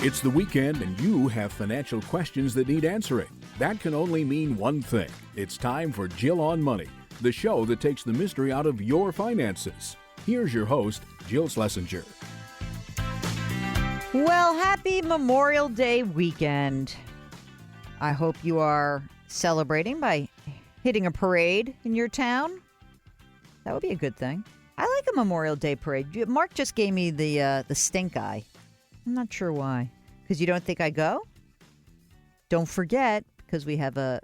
It's the weekend and you have financial questions that need answering. That can only mean one thing. It's time for Jill on Money, the show that takes the mystery out of your finances. Here's your host, Jill Schlesinger. Well, happy Memorial Day weekend. I hope you are celebrating by hitting a parade in your town. That would be a good thing. I like a Memorial Day parade. Mark just gave me the stink eye. I'm not sure why. Because you don't think I go? Don't forget, because we have a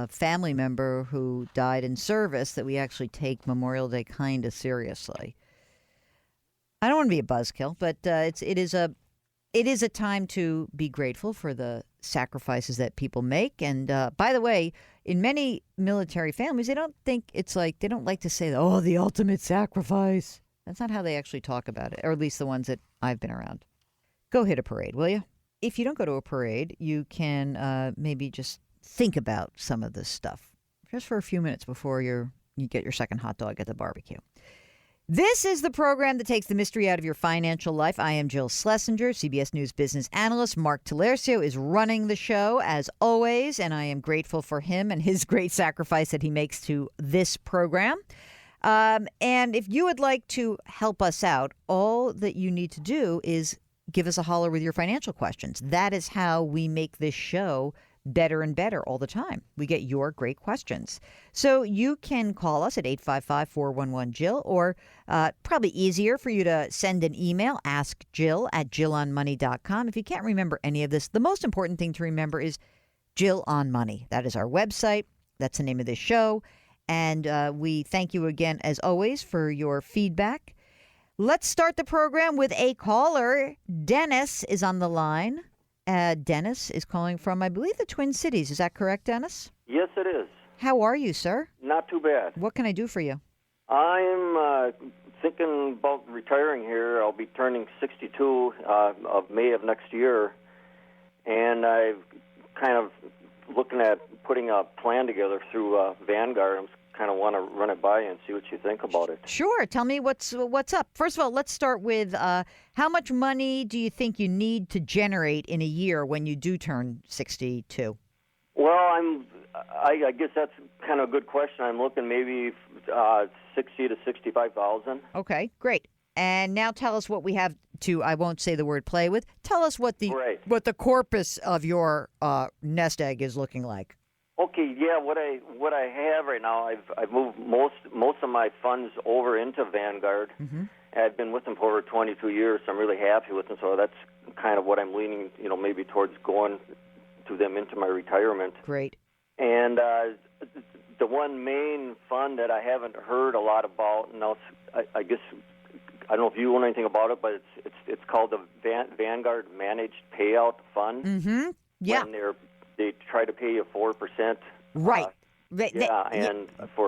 family member who died in service, that we actually take Memorial Day kind of seriously. I don't want to be a buzzkill, but it is a time to be grateful for the sacrifices that people make. And by the way, in many military families, they don't like to say, oh, the ultimate sacrifice. That's not how they actually talk about it, or at least the ones that I've been around. Go hit a parade, will you? If you don't go to a parade, you can maybe just think about some of this stuff just for a few minutes before you get your second hot dog at the barbecue. This is the program that takes the mystery out of your financial life. I am Jill Schlesinger, CBS News business analyst. Mark Talercio is running the show, as always, and I am grateful for him and his great sacrifice that he makes to this program. And if you would like to help us out, all that you need to do is give us a holler with your financial questions. That is how we make this show better and better all the time. We get your great questions. So you can call us at 855-411-JILL, or probably easier for you to send an email, askjill@jillonmoney.com. If you can't remember any of this, the most important thing to remember is Jill on Money. That is our website. That's the name of this show. And we thank you again, as always, for your feedback. Let's start the program with a caller. Dennis is on the line. Dennis is calling from, I believe, the Twin Cities. Is that correct, Dennis? Yes, it is. How are you, sir? Not too bad. What can I do for you? I'm thinking about retiring here. I'll be turning 62 of May of next year, and I'm kind of looking at putting a plan together through Vanguard. I'm kind of want to run it by you and see what you think about it. Sure. Tell me what's up. First of all, let's start with how much money do you think you need to generate in a year when you do turn 62? Well, I guess that's kind of a good question. I'm looking maybe 60 to 65,000. Okay, great. And now tell us what we have to, I won't say the word play with. Tell us what the corpus of your nest egg is looking like. Okay, yeah. What I have right now, I've moved most of my funds over into Vanguard. Mm-hmm. I've been with them for over 22 years, so I'm really happy with them. So that's kind of what I'm leaning, maybe towards going to them into my retirement. Great. And the one main fund that I haven't heard a lot about, and I guess I don't know if you know anything about it, but it's called the Vanguard Managed Payout Fund. Mm-hmm. Yeah. When they try to pay you 4%. Right.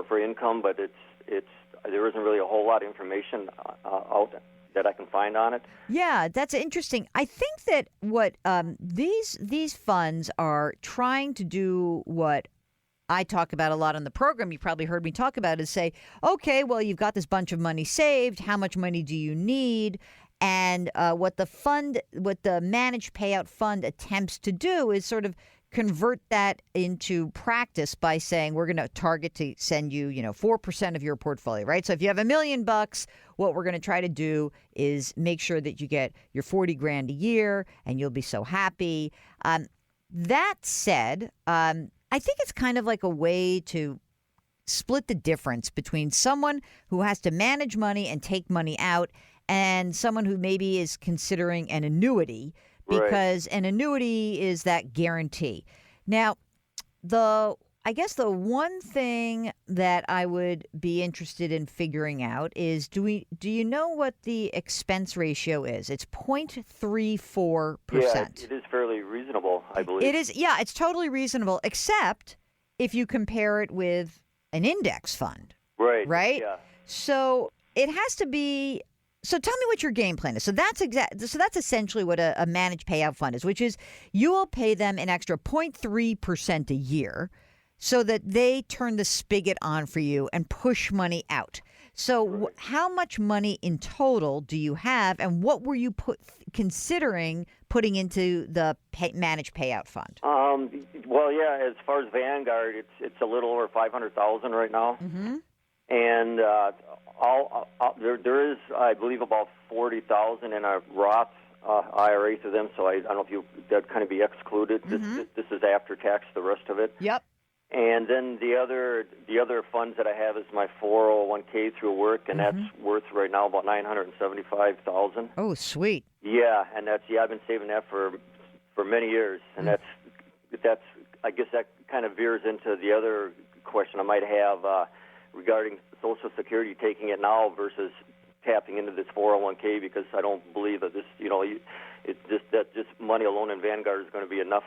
For income, but there isn't really a whole lot of information out that I can find on it. Yeah, that's interesting. I think that what these funds are trying to do, what I talk about a lot on the program, you probably heard me talk about, is say, okay, well, you've got this bunch of money saved. How much money do you need? And what the managed payout fund attempts to do is sort of convert that into practice by saying we're going to target to send you, 4% of your portfolio, right? So if you have $1 million, what we're going to try to do is make sure that you get your $40,000 a year, and you'll be so happy. That said, I think it's kind of like a way to split the difference between someone who has to manage money and take money out and someone who maybe is considering an annuity, because an annuity is that guarantee. Now, I guess the one thing that I would be interested in figuring out is, do you know what the expense ratio is? It's 0.34%. Yeah, it is fairly reasonable, I believe. It is, yeah, it's totally reasonable, except if you compare it with an index fund. Right? Yeah. So it has to be. So tell me what your game plan is. So that's essentially what a managed payout fund is, which is you will pay them an extra 0.3% a year so that they turn the spigot on for you and push money out. So how much money in total do you have, and what were you considering putting into the managed payout fund? Well, yeah, as far as Vanguard, it's a little over $500,000 right now. Mm-hmm. And there is, I believe, about $40,000 in a Roth IRA through them. So I don't know if that'd kind of be excluded. Mm-hmm. This is after tax, the rest of it. Yep. And then the other funds that I have is my 401k through work, and that's worth right now about $975,000. Oh, sweet. Yeah, and I've been saving that for many years, and that's I guess that kind of veers into the other question I might have regarding Social Security, taking it now versus tapping into this 401k, because I don't believe that this, just money alone in Vanguard is going to be enough,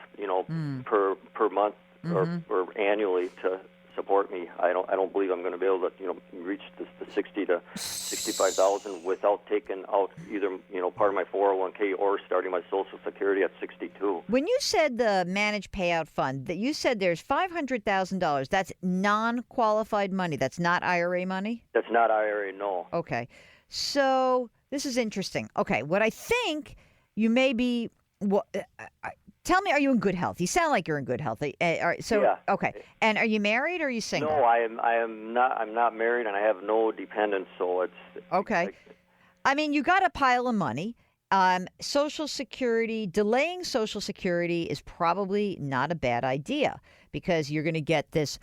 per month or annually to support me. I don't believe I'm going to be able to, reach the 60 to 65,000 without taking out either, part of my 401k or starting my Social Security at 62. When you said the managed payout fund, that you said there's $500,000, that's non-qualified money. That's not IRA money? That's not IRA, no. Okay. So this is interesting. Okay, what I think you may be tell me, are you in good health? You sound like you're in good health. Yeah. Okay. And are you married or are you single? No, I am not. I'm not married, and I have no dependents. So it's okay. I mean, you got a pile of money. Social Security, delaying Social Security is probably not a bad idea, because you're going to get this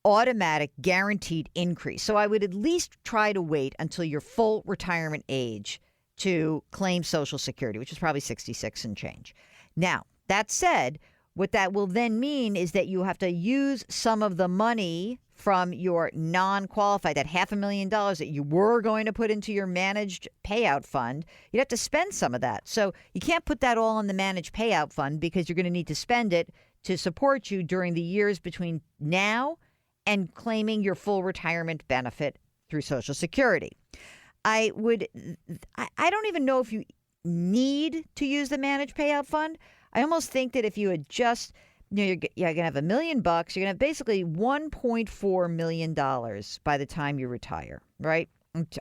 automatic guaranteed increase. So I would at least try to wait until your full retirement age to claim Social Security, which is probably 66 and change. Now, that said, what that will then mean is that you have to use some of the money from your non-qualified, that $500,000 that you were going to put into your managed payout fund. You'd have to spend some of that. So you can't put that all in the managed payout fund, because you're going to need to spend it to support you during the years between now and claiming your full retirement benefit through Social Security. I don't even know if you need to use the managed payout fund. I almost think that if you had just, you're going to have $1 million, you're going to have basically $1.4 million by the time you retire, right?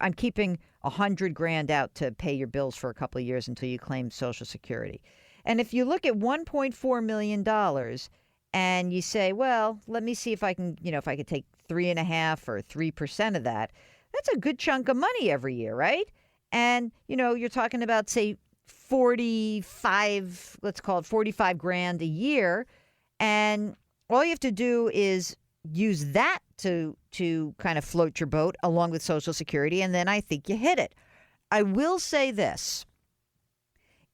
I'm keeping $100,000 out to pay your bills for a couple of years until you claim Social Security. And if you look at $1.4 million and you say, well, let me see if I can, if I could take 3.5 or 3% of that, that's a good chunk of money every year, right? And, you're talking about, say, 45, let's call it $45,000 a year. And all you have to do is use that to kind of float your boat along with Social Security. And then I think you hit it. I will say this.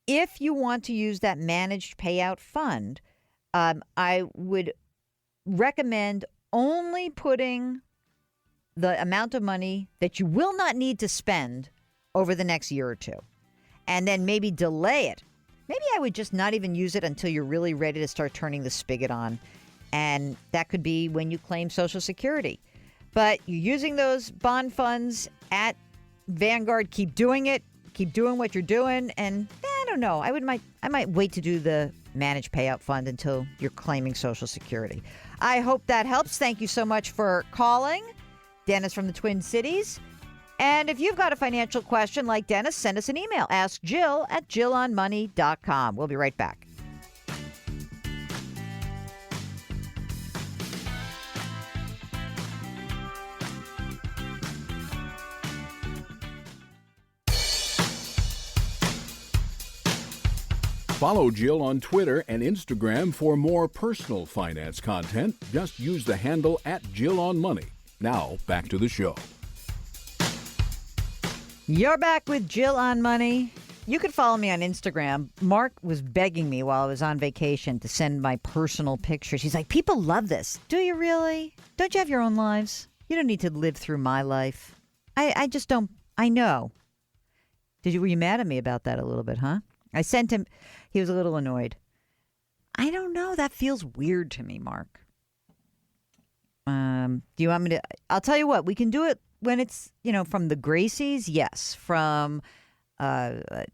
If you want to use that managed payout fund, I would recommend only putting the amount of money that you will not need to spend over the next year or two, and then maybe delay it. Maybe I would just not even use it until you're really ready to start turning the spigot on. And that could be when you claim Social Security. But you're using those bond funds at Vanguard. Keep doing it. Keep doing what you're doing. And I don't know. I might wait to do the managed payout fund until you're claiming Social Security. I hope that helps. Thank you so much for calling. Dennis from the Twin Cities. And if you've got a financial question like Dennis, send us an email. Ask Jill at JillOnMoney.com. We'll be right back. Follow Jill on Twitter and Instagram for more personal finance content. Just use the handle @JillOnMoney. Now, back to the show. You're back with Jill on Money. You could follow me on Instagram. Mark was begging me while I was on vacation to send my personal pictures. He's like, people love this. Do you really? Don't you have your own lives? You don't need to live through my life. I just don't. I know. Were you mad at me about that a little bit, huh? I sent him. He was a little annoyed. I don't know. That feels weird to me, Mark. Do you want me to? I'll tell you what. We can do it when it's, from the Gracies, yes. From a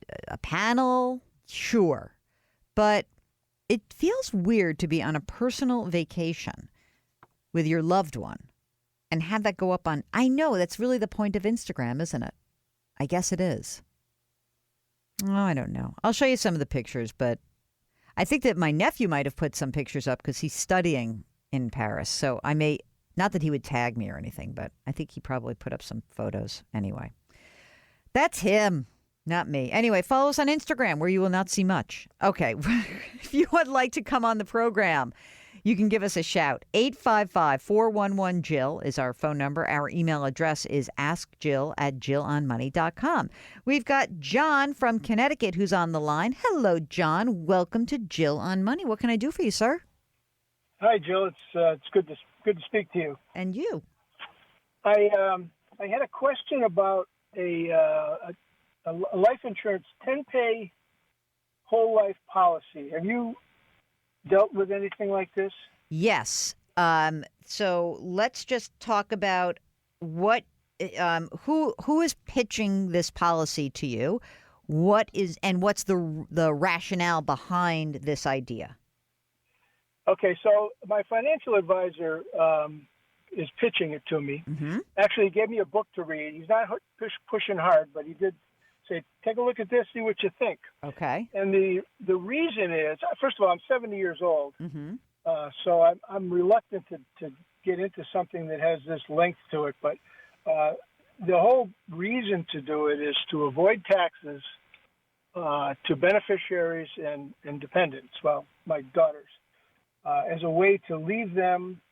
panel, sure. But it feels weird to be on a personal vacation with your loved one and have that go up on. I know that's really the point of Instagram, isn't it? I guess it is. Oh, I don't know. I'll show you some of the pictures, but I think that my nephew might have put some pictures up because he's studying in Paris. So I may, not that he would tag me or anything, but I think he probably put up some photos anyway. That's him, not me. Anyway, follow us on Instagram where you will not see much. Okay. If you would like to come on the program, you can give us a shout. 855-411-JILL is our phone number. Our email address is askjill@jillonmoney.com. We've got John from Connecticut who's on the line. Hello, John. Welcome to Jill on Money. What can I do for you, sir? Hi, Jill. It's good to speak to you. And you? I had a question about a life insurance 10-pay whole life policy. Have you dealt with anything like this? Yes. So let's just talk about what who is pitching this policy to you? What's the rationale behind this idea? Okay, so my financial advisor is pitching it to me. Mm-hmm. Actually, he gave me a book to read. He's not pushing hard, but he did say, take a look at this, see what you think. Okay. And the reason is, first of all, I'm 70 years old, mm-hmm. So I'm reluctant to get into something that has this length to it. But the whole reason to do it is to avoid taxes to beneficiaries and dependents, well, my daughters, as a way to leave them.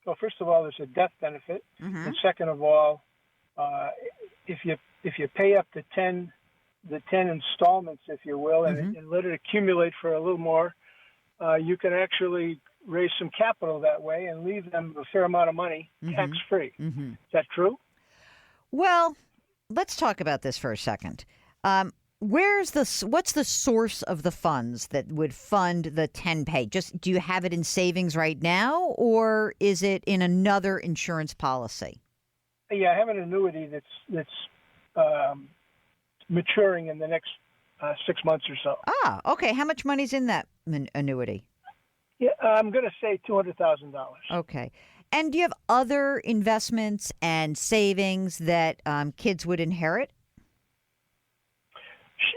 Well, first of all, there's a death benefit, mm-hmm. and second of all, if you pay up to 10 installments, if you will, mm-hmm. and let it accumulate for a little more, you can actually raise some capital that way and leave them a fair amount of money mm-hmm. tax-free. Mm-hmm. Is that true? Well, let's talk about this for a second. What's the source of the funds that would fund the 10-pay? Just do you have it in savings right now, or is it in another insurance policy? Yeah, I have an annuity that's maturing in the next 6 months or so. Ah, okay. How much money's in that annuity? Yeah, I'm going to say $200,000. Okay. And do you have other investments and savings that kids would inherit?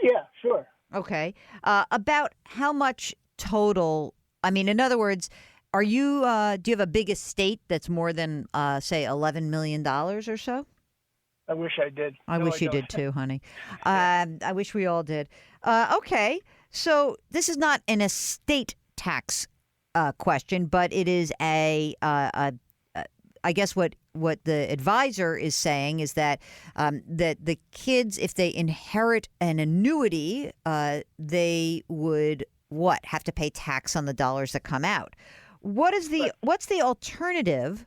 Yeah, sure. Okay. About how much total? I mean, in other words, do you have a big estate that's more than, say, $11 million or so? I wish I did. I wish you did too, honey. I wish we all did. Okay. So this is not an estate tax question, but it is I guess what the advisor is saying is that that the kids, if they inherit an annuity, they would have to pay tax on the dollars that come out. What's the alternative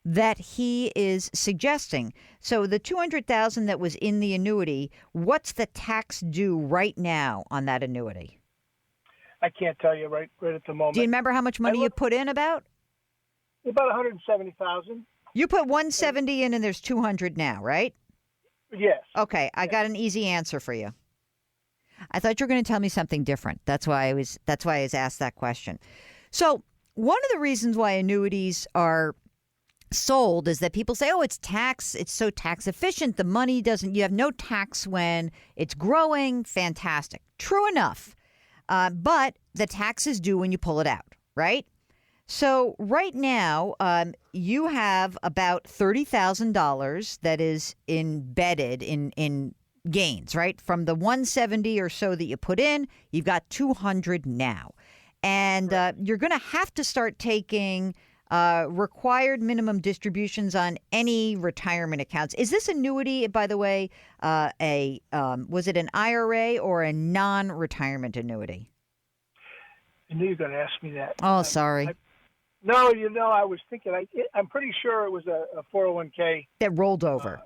that he is suggesting? So the $200,000 that was in the annuity, what's the tax due right now on that annuity? I can't tell you right at the moment. Do you remember how much money you put in about? About $170,000. You put $170 in and there's $200 now, right? Yes. Okay, I got an easy answer for you. I thought you were going to tell me something different. That's why I was asked that question. So, one of the reasons why annuities are sold is that people say, "Oh, it's so tax efficient. The money you have no tax when it's growing. Fantastic." True enough. But the tax is due when you pull it out, right? So right now, you have about $30,000 that is embedded in gains, right? From the $170 or so that you put in, you've got $200 now. And you're going to have to start taking required minimum distributions on any retirement accounts. Is this annuity, by the way, was it an IRA or a non-retirement annuity? I knew you were going to ask me that. Oh, sorry. No, I was thinking, I'm pretty sure it was a 401k. That rolled over.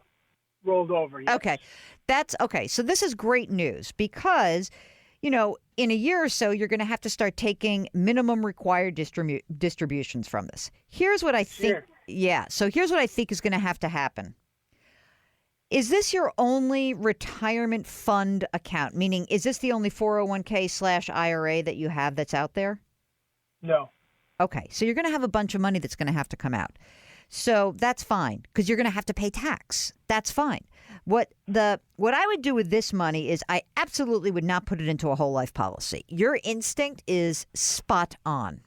Rolled over, yes. Okay. That's okay. So this is great news because, in a year or so, you're going to have to start taking minimum required distributions from this. Here's what I think. Sure. Yeah. So here's what I think is going to have to happen. Is this your only retirement fund account? Meaning, is this the only 401k/IRA that you have that's out there? No. Okay. So you're going to have a bunch of money that's going to have to come out. So that's fine because you're going to have to pay tax. That's fine. What I would do with this money is I absolutely would not put it into a whole life policy. Your instinct is spot on.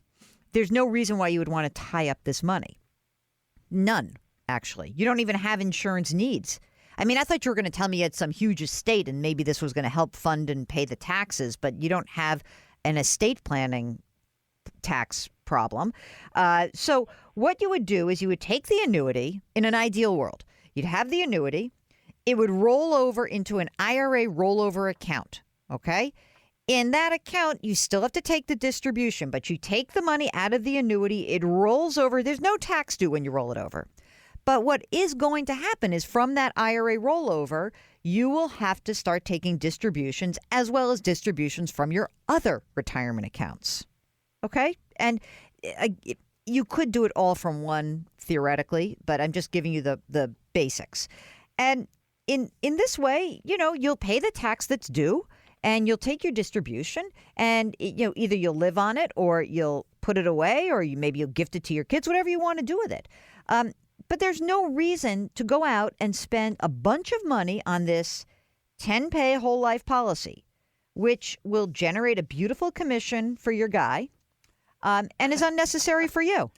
There's no reason why you would want to tie up this money. None, actually. You don't even have insurance needs. I mean, I thought you were going to tell me you had some huge estate and maybe this was going to help fund and pay the taxes, but you don't have an estate planning tax problem. So what you would do is you would take the annuity in an ideal world. You'd have the annuity. It would roll over into an IRA rollover account, okay? In that account, you still have to take the distribution, but you take the money out of the annuity. It rolls over. There's no tax due when you roll it over. But what is going to happen is from that IRA rollover, you will have to start taking distributions as well as distributions from your other retirement accounts. Okay? And you could do it all from one theoretically, but I'm just giving you the basics. And in this way, you'll pay the tax that's due and you'll take your distribution and either you'll live on it or you'll put it away or maybe you'll gift it to your kids, whatever you want to do with it. But there's no reason to go out and spend a bunch of money on this 10-pay whole life policy, which will generate a beautiful commission for your guy and is unnecessary for you.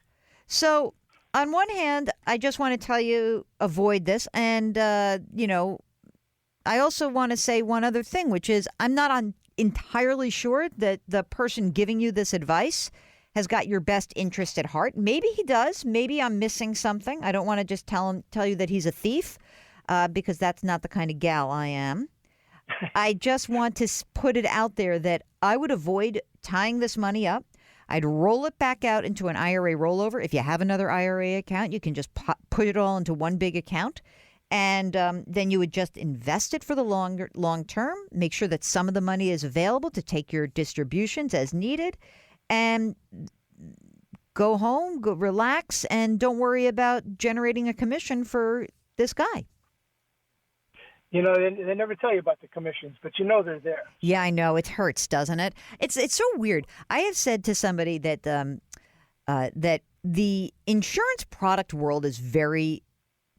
So on one hand, I just want to tell you, avoid this. And, I also want to say one other thing, which is I'm not entirely sure that the person giving you this advice has got your best interest at heart. Maybe he does. Maybe I'm missing something. I don't want to just tell you that he's a thief because that's not the kind of gal I am. I just want to put it out there that I would avoid tying this money up. I'd roll it back out into an IRA rollover. If you have another IRA account, you can just put it all into one big account. And then you would just invest it for the long term. Make sure that some of the money is available to take your distributions as needed. And go home, go relax, and don't worry about generating a commission for this guy. They never tell you about the commissions, but they're there. Yeah, I know. It hurts, doesn't it? It's so weird. I have said to somebody that that the insurance product world is very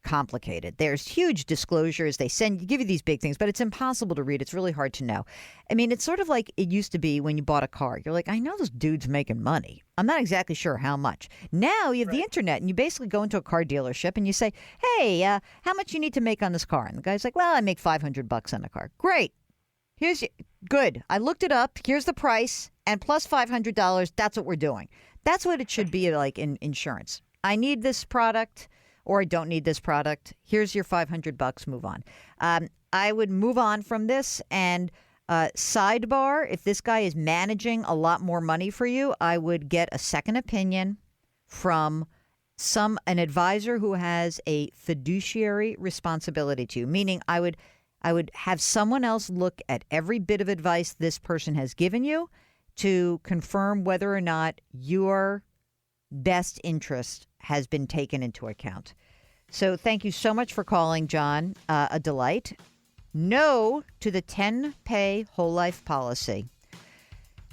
complicated. There's huge disclosures. They give you these big things, but it's impossible to read. It's really hard to know. I mean, it's sort of like it used to be when you bought a car. You're like, I know this dude's making money. I'm not exactly sure how much. Now you have the internet and you basically go into a car dealership and you say, hey, how much you need to make on this car? And the guy's like, well, I make $500 on the car. Great. Good. I looked it up. Here's the price and plus $500. That's what we're doing. That's what it should be like in insurance. I need this product. Or I don't need this product. Here's your $500. Move on. I would move on from this. And sidebar, if this guy is managing a lot more money for you, I would get a second opinion from an advisor who has a fiduciary responsibility to you. Meaning, I would have someone else look at every bit of advice this person has given you to confirm whether or not your best interest has been taken into account. So thank you so much for calling, John. A delight. No to the 10-pay whole life policy.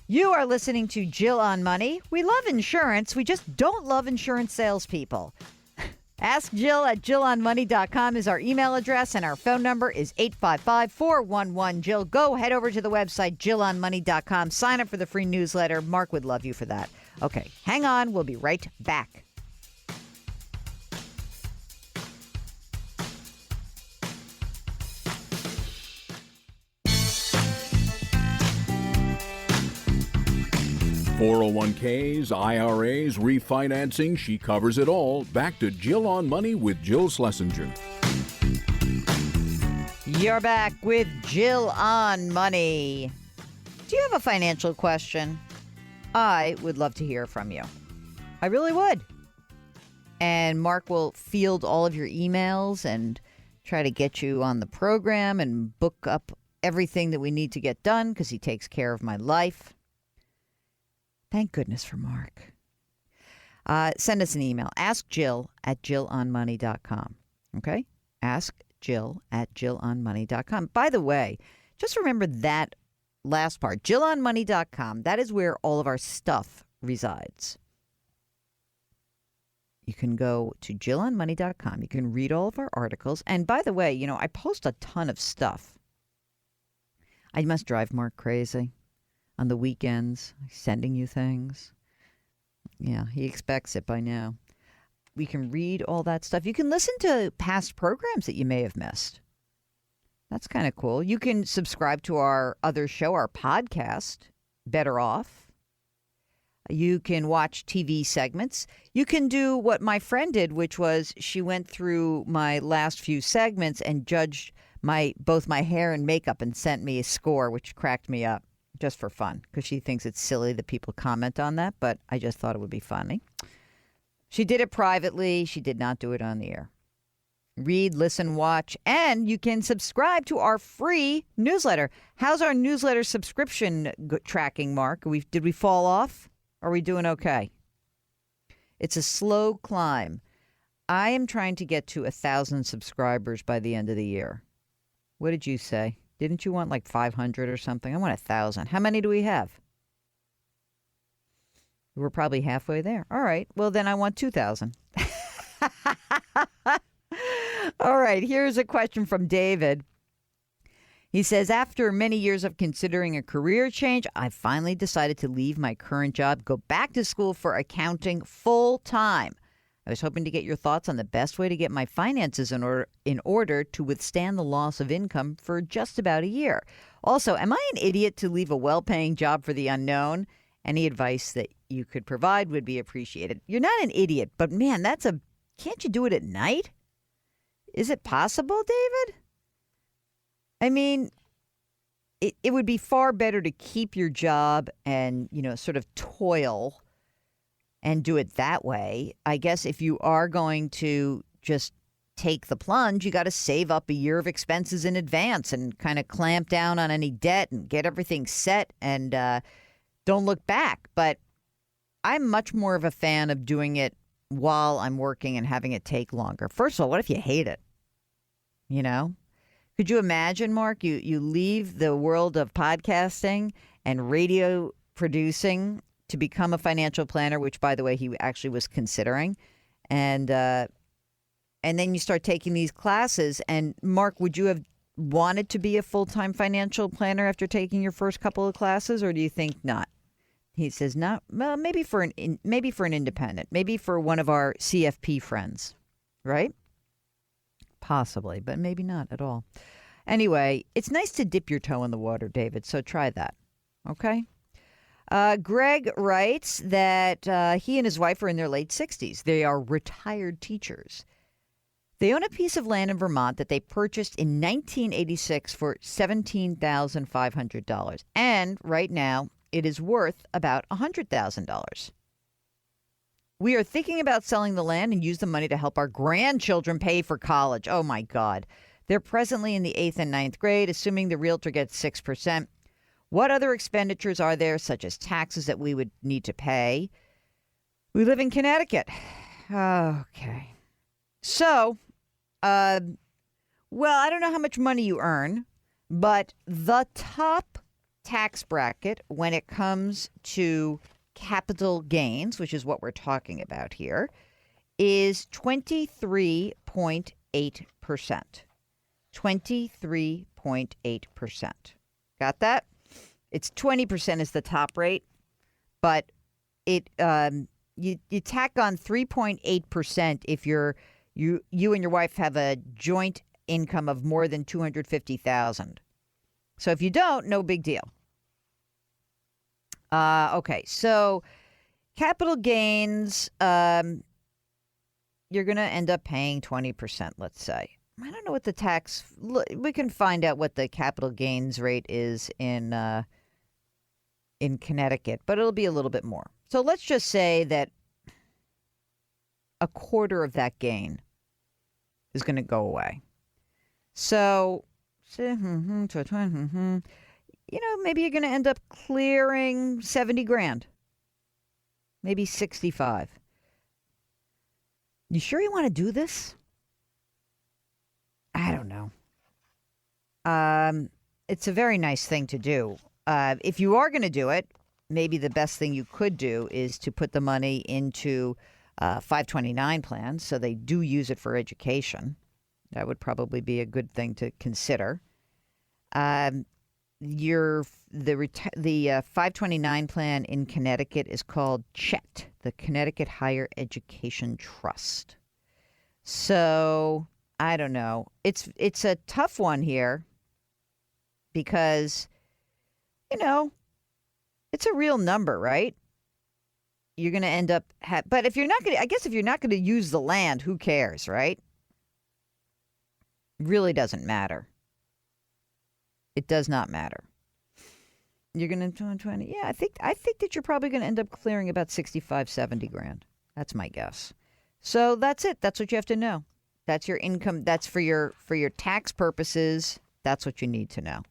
You are listening to Jill on Money. We love insurance. We just don't love insurance salespeople. Ask Jill at JillOnMoney.com is our email address, and our phone number is 855-411-JILL. Go head over to the website, JillOnMoney.com. Sign up for the free newsletter. Mark would love you for that. Okay, hang on. We'll be right back. .401ks, IRAs, refinancing, she covers it all. Back to Jill on Money with Jill Schlesinger. You're back with Jill on Money. Do you have a financial question? I would love to hear from you. I really would. And Mark will field all of your emails and try to get you on the program and book up everything that we need to get done because he takes care of my life. Thank goodness for Mark. Send us an email. Ask Jill at JillOnMoney.com. Okay? Ask Jill at JillOnMoney.com. By the way, just remember that last part. JillOnMoney.com. That is where all of our stuff resides. you can go to jillonmoney.com. You can read all of our articles. And by the way, I post a ton of stuff. I must drive Mark crazy on the weekends, sending you things. Yeah, he expects it by now. We can read all that stuff. You can listen to past programs that you may have missed. That's kind of cool. You can subscribe to our other show, our podcast, Better Off. You can watch TV segments. You can do what my friend did, which was she went through my last few segments and judged both my hair and makeup and sent me a score, which cracked me up just for fun because she thinks it's silly that people comment on that, but I just thought it would be funny. She did it privately. She did not do it on the air. Read, listen, watch, and you can subscribe to our free newsletter. How's our newsletter subscription tracking, Mark? Did we fall off? Are we doing okay? It's a slow climb. I am trying to get to 1,000 subscribers by the end of the year. What did you say? Didn't you want like 500 or something? I want 1,000. How many do we have? We're probably halfway there. All right. Well, then I want 2,000. All right. Here's a question from David. He says, after many years of considering a career change, I finally decided to leave my current job, go back to school for accounting full time. I was hoping to get your thoughts on the best way to get my finances in order to withstand the loss of income for just about a year. Also, am I an idiot to leave a well-paying job for the unknown? Any advice that you could provide would be appreciated. You're not an idiot, but man, can't you do it at night? Is it possible, David? I mean, it would be far better to keep your job and, sort of toil and do it that way. I guess if you are going to just take the plunge, you got to save up a year of expenses in advance and kind of clamp down on any debt and get everything set and don't look back. But I'm much more of a fan of doing it while I'm working and having it take longer. First of all, what if you hate it? Could you imagine, Mark, you leave the world of podcasting and radio producing to become a financial planner, which, by the way, he actually was considering. And then you start taking these classes. And, Mark, would you have wanted to be a full-time financial planner after taking your first couple of classes, or do you think not? He says, not. Well, maybe for an independent, maybe for one of our CFP friends, right? Possibly, but maybe not at all. Anyway, it's nice to dip your toe in the water, David, so try that, okay? Greg writes that he and his wife are in their late 60s. They are retired teachers. They own a piece of land in Vermont that they purchased in 1986 for $17,500. And right now, it is worth about $100,000. We are thinking about selling the land and use the money to help our grandchildren pay for college. Oh, my God. They're presently in the 8th and 9th grade, assuming the realtor gets 6%. What other expenditures are there, such as taxes, that we would need to pay? We live in Connecticut. Okay. So, I don't know how much money you earn, but the top tax bracket when it comes to capital gains, which is what we're talking about here, is 23.8%. 23.8%. Got that? It's 20% is the top rate, but you tack on 3.8% if you and your wife have a joint income of more than $250,000. So if you don't, no big deal. Okay, so capital gains, you're going to end up paying 20%, let's say. I don't know what the tax, we can find out what the capital gains rate is in Connecticut, but it'll be a little bit more. So let's just say that a quarter of that gain is going to go away. So, maybe you're going to end up clearing 70 grand, maybe 65. You sure you want to do this? I don't know. It's a very nice thing to do. If you are going to do it, maybe the best thing you could do is to put the money into 529 plans, so they do use it for education. That would probably be a good thing to consider. The 529 plan in Connecticut is called CHET, the Connecticut Higher Education Trust. So I don't know. It's a tough one here because, it's a real number, right? You're going to end up, but if you're not going to, I guess if you're not going to use the land, who cares, right? Really doesn't matter. It does not matter. You're going to 20. Yeah, I think that you're probably going to end up clearing about 65, 70 grand. That's my guess. So that's it. That's what you have to know. That's your income. That's for your tax purposes. That's what you need to know.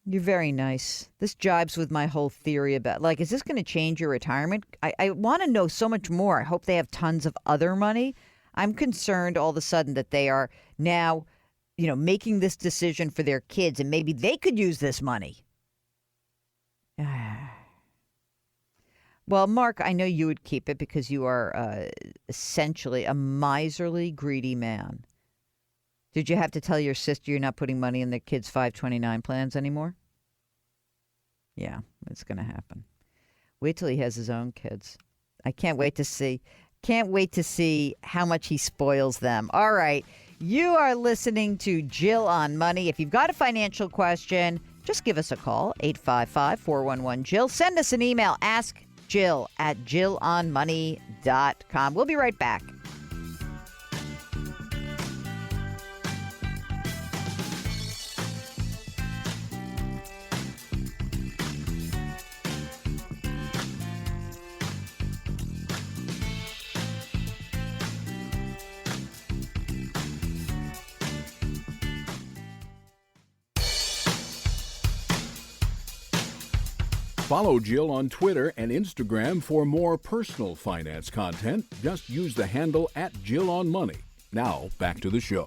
You're very nice. This jibes with my whole theory about, is this going to change your retirement? I want to know so much more. I hope they have tons of other money. I'm concerned all of a sudden that they are now, making this decision for their kids, and maybe they could use this money. Well, Mark, I know you would keep it because you are essentially a miserly, greedy man. Did you have to tell your sister you're not putting money in the kids' 529 plans anymore? Yeah, it's going to happen. Wait till he has his own kids. I can't wait to see. Can't wait to see how much he spoils them. All right. You are listening to Jill on Money. If you've got a financial question, just give us a call, 855-411-JILL. Send us an email, askjill@jillonmoney.com. We'll be right back. Follow Jill on Twitter and Instagram for more personal finance content. Just use the handle @JillOnMoney. Now, back to the show.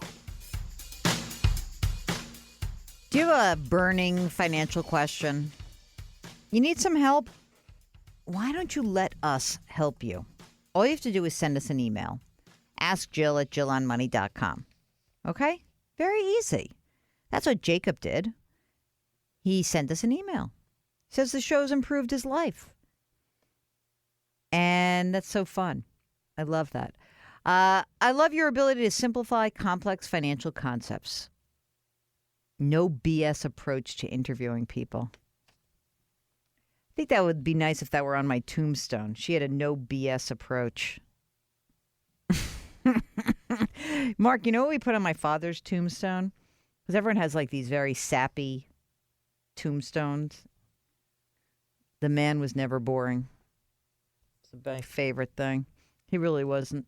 Do you have a burning financial question? You need some help? Why don't you let us help you? All you have to do is send us an email. AskJill@JillOnMoney.com. Okay? Very easy. That's what Jacob did. He sent us an email. Says the show's improved his life. And that's so fun. I love that. I love your ability to simplify complex financial concepts. No BS approach to interviewing people. I think that would be nice if that were on my tombstone. She had a no BS approach. Mark, you know what we put on my father's tombstone? Because everyone has these very sappy tombstones. The man was never boring. It's my favorite thing. He really wasn't.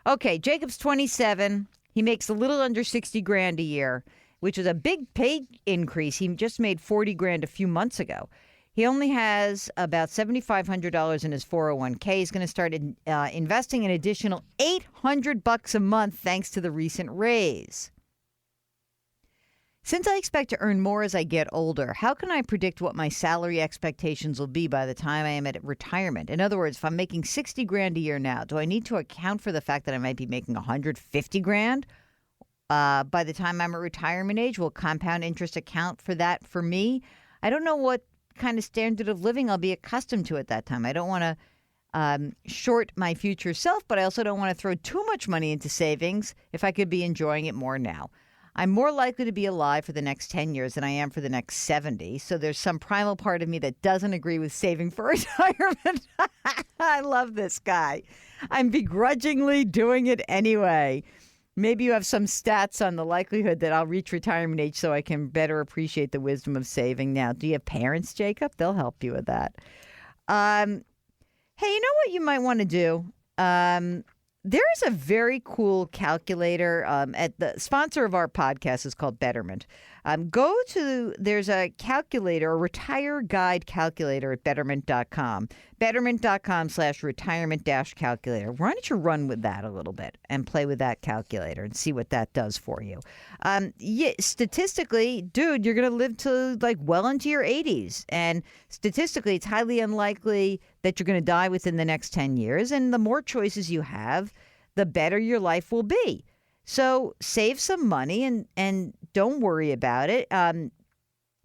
Okay, Jacob's 27. He makes a little under 60 grand a year, which is a big pay increase. He just made 40 grand a few months ago. He only has about $7,500 in his 401k. He's going to start investing an additional $800 a month thanks to the recent raise. Since I expect to earn more as I get older, how can I predict what my salary expectations will be by the time I am at retirement? In other words, if I'm making 60 grand a year now, do I need to account for the fact that I might be making 150 grand? By the time I'm at retirement age, will compound interest account for that for me? I don't know what kind of standard of living I'll be accustomed to at that time. I don't want to short my future self, but I also don't want to throw too much money into savings if I could be enjoying it more now. I'm more likely to be alive for the next 10 years than I am for the next 70. So there's some primal part of me that doesn't agree with saving for retirement. I love this guy. I'm begrudgingly doing it anyway. Maybe you have some stats on the likelihood that I'll reach retirement age so I can better appreciate the wisdom of saving now. Do you have parents, Jacob? They'll help you with that. Hey, you know what you might want to do? There's a very cool calculator at the sponsor of our podcast is called Betterment. There's a calculator, a retire guide calculator at betterment.com. Betterment.com/retirement-calculator. Why don't you run with that a little bit and play with that calculator and see what that does for you? Statistically, dude, you're going to live to like well into your 80s. And statistically, it's highly unlikely that you're going to die within the next 10 years. And the more choices you have, the better your life will be. So save some money and don't worry about it.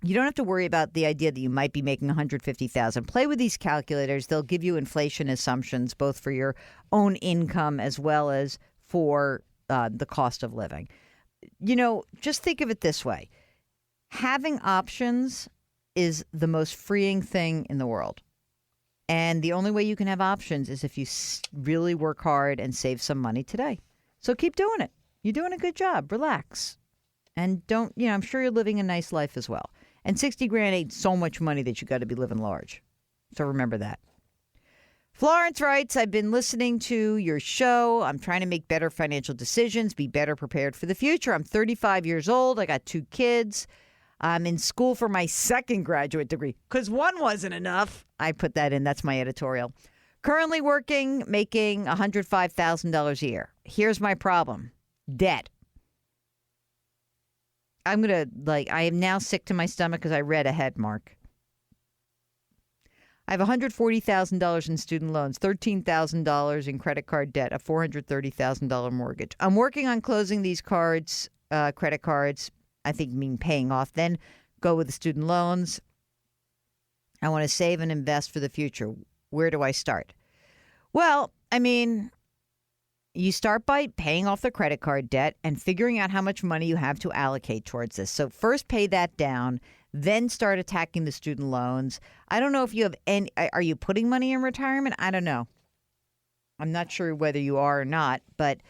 You don't have to worry about the idea that you might be making $150,000. Play with these calculators. They'll give you inflation assumptions, both for your own income as well as for the cost of living. Just think of it this way. Having options is the most freeing thing in the world. And the only way you can have options is if you really work hard and save some money today. So keep doing it. You're doing a good job. Relax. And I'm sure you're living a nice life as well. And 60 grand ain't so much money that you got to be living large. So remember that. Florence writes, I've been listening to your show. I'm trying to make better financial decisions, be better prepared for the future. I'm 35 years old. I got 2 kids. I'm in school for my second graduate degree because one wasn't enough. I put that in. That's my editorial. Currently working, making $105,000 a year. Here's my problem. Debt. I am now sick to my stomach because I read ahead, Mark. I have $140,000 in student loans, $13,000 in credit card debt, a $430,000 mortgage. I'm working on closing these credit cards. I think mean paying off, then go with the student loans. I want to save and invest for the future. Where do I start? Well, you start by paying off the credit card debt and figuring out how much money you have to allocate towards this. So first pay that down, then start attacking the student loans. I don't know if you have any, are you putting money in retirement? I don't know. I'm not sure whether you are or not, but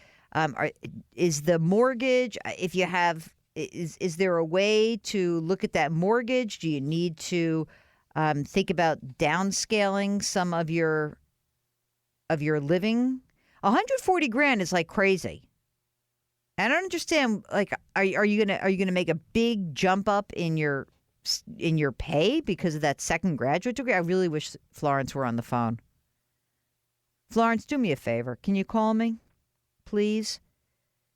is the mortgage, if you have, is there a way to look at that mortgage? Do you need to think about downscaling some of your living? 140 grand is like crazy. I don't understand. Like, are you gonna make a big jump up in your pay because of that second graduate degree? I really wish Florence were on the phone. Florence, do me a favor. Can you call me, please?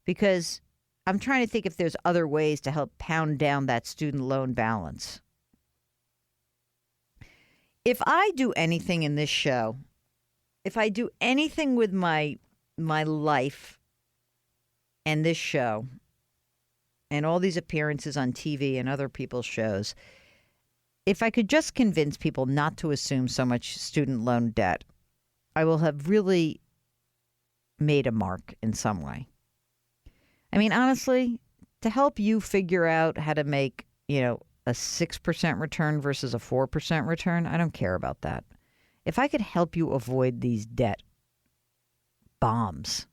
Because I'm trying to think if there's other ways to help pound down that student loan balance. If I do anything in this show, if I do anything with my life and this show and all these appearances on TV and other people's shows, if I could just convince people not to assume so much student loan debt, I will have really made a mark in some way. Honestly, to help you figure out how to make, a 6% return versus a 4% return, I don't care about that. If I could help you avoid these debt bombs,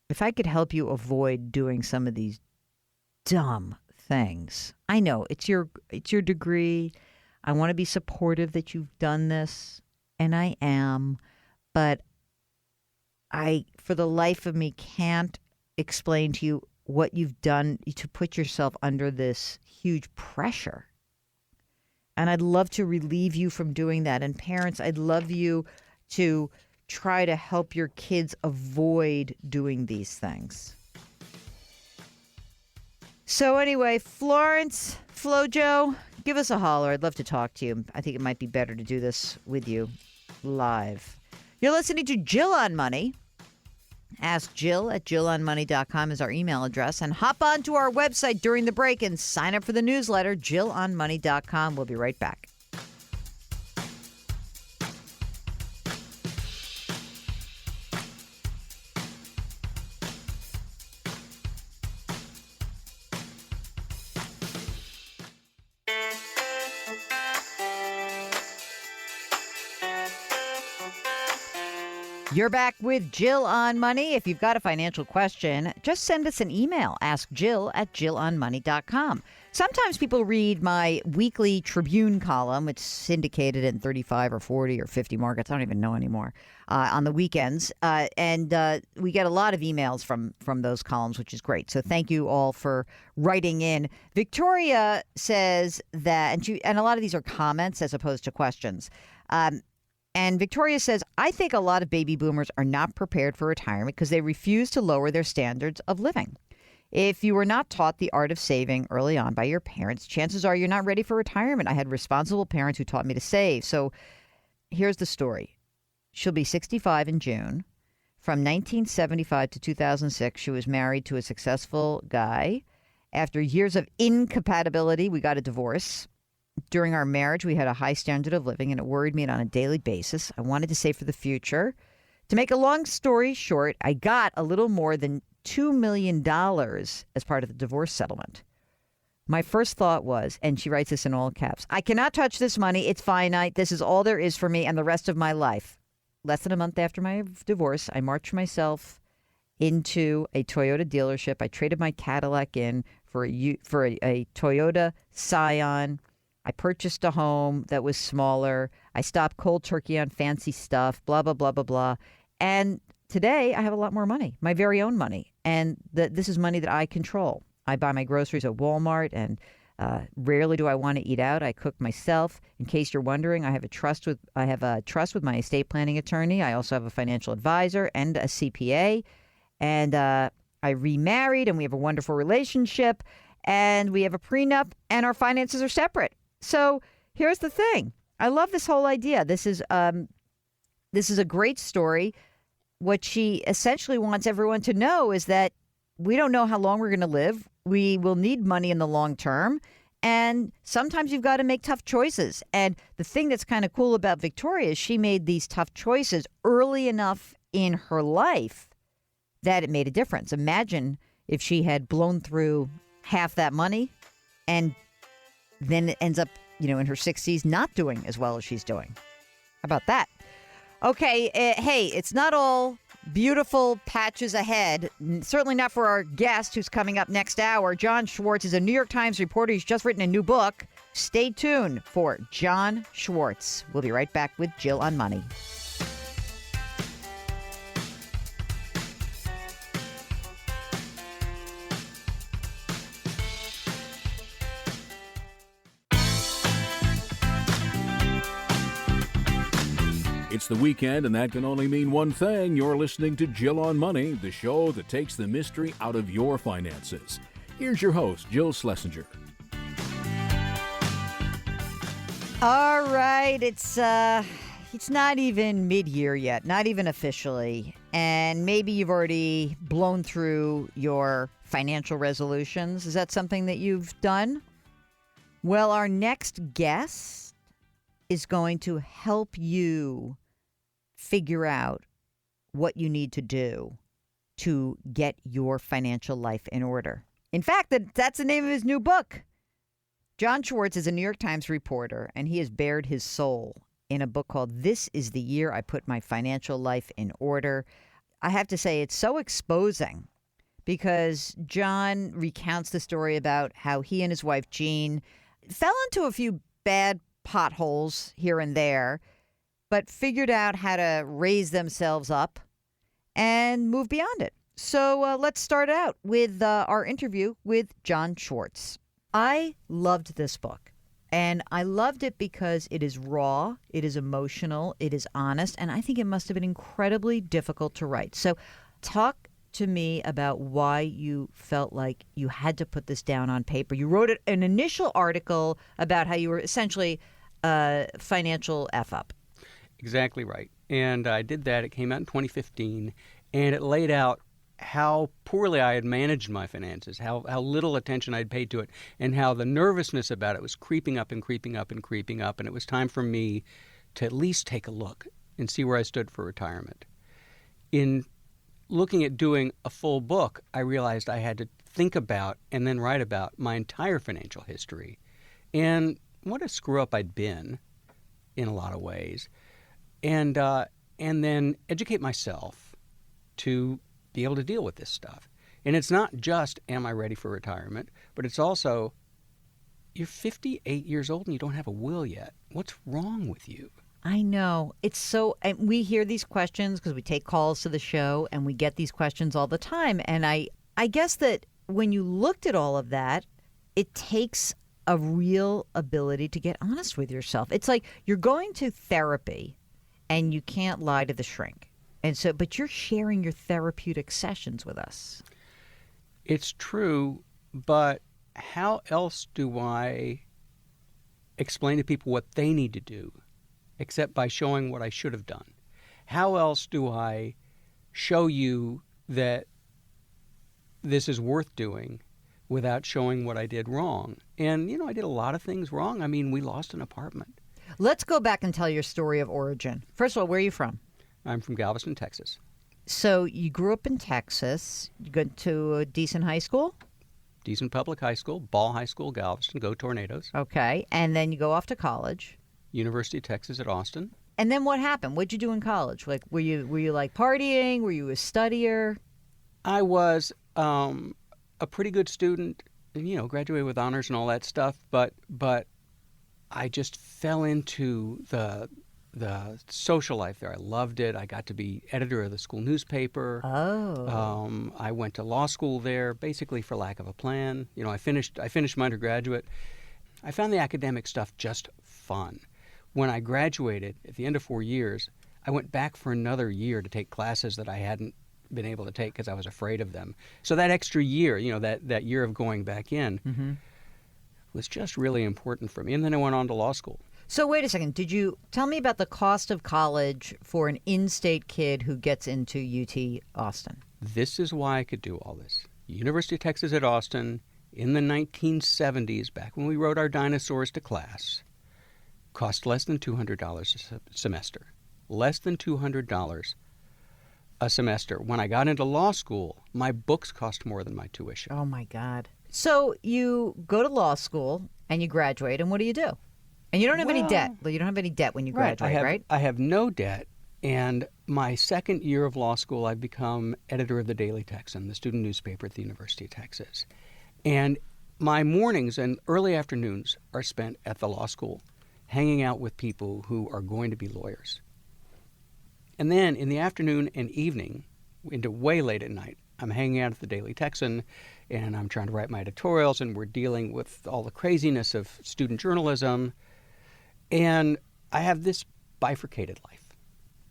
if I could help you avoid doing some of these dumb things, I know it's your degree. I want to be supportive that you've done this, and I am, but I, for the life of me, can't explain to you what you've done to put yourself under this huge pressure. And I'd love to relieve you from doing that. And parents, I'd love you to try to help your kids avoid doing these things. So anyway, Florence, Flojo, give us a holler. I'd love to talk to you. I think it might be better to do this with you live. You're listening to Jill on Money. Ask Jill at JillOnMoney.com is our email address. And hop onto our website during the break and sign up for the newsletter, JillOnMoney.com. We'll be right back. You're back with Jill on Money. If you've got a financial question, just send us an email. Ask Jill at JillOnMoney.com. Sometimes people read my weekly Tribune column, which is syndicated in 35 or 40 or 50 markets. I don't even know anymore, on the weekends. And we get a lot of emails from those columns, which is great. So thank you all for writing in. Victoria says that, and a lot of these are comments as opposed to questions. And Victoria says, I think a lot of baby boomers are not prepared for retirement because they refuse to lower their standards of living. If you were not taught the art of saving early on by your parents, chances are you're not ready for retirement. I had responsible parents who taught me to save. So here's the story. She'll be 65 in June. From 1975 to 2006, she was married to a successful guy. After years of incompatibility, we got a divorce. During our marriage, we had a high standard of living, and it worried me on a daily basis. I wanted to save for the future. To make a long story short, I got a little more than $2 million as part of the divorce settlement. My first thought was, and she writes this in all caps, I cannot touch this money. It's finite. This is all there is for me and the rest of my life. Less than a month after my divorce, I marched myself into a Toyota dealership. I traded my Cadillac in for a Toyota Scion. I purchased a home that was smaller. I stopped cold turkey on fancy stuff, blah, blah, blah, blah, blah. And today I have a lot more money, my very own money. And this is money that I control. I buy my groceries at Walmart, and rarely do I want to eat out. I cook myself. In case you're wondering, I have a trust with my estate planning attorney. I also have a financial advisor and a CPA. And I remarried, and we have a wonderful relationship. And we have a prenup, and our finances are separate. So here's the thing. I love this whole idea. This is a great story. What she essentially wants everyone to know is that we don't know how long we're going to live. We will need money in the long term. And sometimes you've got to make tough choices. And the thing that's kind of cool about Victoria is she made these tough choices early enough in her life that it made a difference. Imagine if she had blown through half that money and then ends up, in her 60s not doing as well as she's doing. How about that? Okay, hey, it's not all beautiful patches ahead. Certainly not for our guest who's coming up next hour. John Schwartz is a New York Times reporter. He's just written a new book. Stay tuned for John Schwartz. We'll be right back with Jill on Money. It's the weekend, and that can only mean one thing. You're listening to Jill on Money, the show that takes the mystery out of your finances. Here's your host, Jill Schlesinger. All right, it's not even mid-year yet, not even officially, and maybe you've already blown through your financial resolutions. Is that something that you've done? Well, our next guest is going to help you figure out what you need to do to get your financial life in order. In fact, that's the name of his new book. John Schwartz is a New York Times reporter, and he has bared his soul in a book called This is the Year I Put My Financial Life in Order. I have to say, it's so exposing because John recounts the story about how he and his wife, Jean, fell into a few bad potholes here and there, but figured out how to raise themselves up and move beyond it. So let's start out with our interview with John Schwartz. I loved this book, and I loved it because it is raw, it is emotional, it is honest, and I think it must have been incredibly difficult to write. So talk to me about why you felt like you had to put this down on paper. You wrote an initial article about how you were essentially a financial F-up. Exactly right. And I did that. It came out in 2015, and it laid out how poorly I had managed my finances, how little attention I'd paid to it, and how the nervousness about it was creeping up and creeping up and creeping up, and it was time for me to at least take a look and see where I stood for retirement. In looking at doing a full book, I realized I had to think about and then write about my entire financial history and what a screw-up I'd been in a lot of ways. And and then educate myself to be able to deal with this stuff. And it's not just, am I ready for retirement, but it's also, you're 58 years old and you don't have a will yet. What's wrong with you? I know. It's so, and we hear these questions because we take calls to the show and we get these questions all the time. And I guess that when you looked at all of that, it takes a real ability to get honest with yourself. It's like you're going to therapy and you can't lie to the shrink. And so, but you're sharing your therapeutic sessions with us. It's true, but how else do I explain to people what they need to do except by showing what I should have done? How else do I show you that this is worth doing without showing what I did wrong? And, I did a lot of things wrong. I mean, we lost an apartment. Let's go back and tell your story of origin. First of all, where are you from? I'm from Galveston, Texas. So you grew up in Texas. You went to a decent high school? Decent public high school, Ball High School, Galveston, go Tornadoes. Okay. And then you go off to college. University of Texas at Austin. And then what happened? What'd you do in college? Like, were you like partying? Were you a studier? I was a pretty good student, graduated with honors and all that stuff, but I just fell into the social life there. I loved it. I got to be editor of the school newspaper. Oh. I went to law school there, basically for lack of a plan. I finished my undergraduate. I found the academic stuff just fun. When I graduated at the end of 4 years, I went back for another year to take classes that I hadn't been able to take because I was afraid of them. So that extra year, that year of going back in was just really important for me. And then I went on to law school. So wait a second. Did you tell me about the cost of college for an in-state kid who gets into UT Austin? This is why I could do all this. University of Texas at Austin in the 1970s, back when we rode our dinosaurs to class, cost less than $200 a semester. Less than $200 a semester. When I got into law school, my books cost more than my tuition. Oh, my God. So you go to law school and you graduate, and what do you do? And you don't have any debt. You don't have any debt when you graduate, right? I have no debt. And my second year of law school, I've become editor of the Daily Texan, the student newspaper at the University of Texas. And my mornings and early afternoons are spent at the law school, hanging out with people who are going to be lawyers. And then in the afternoon and evening, into way late at night, I'm hanging out at the Daily Texan, and I'm trying to write my editorials, and we're dealing with all the craziness of student journalism. And I have this bifurcated life.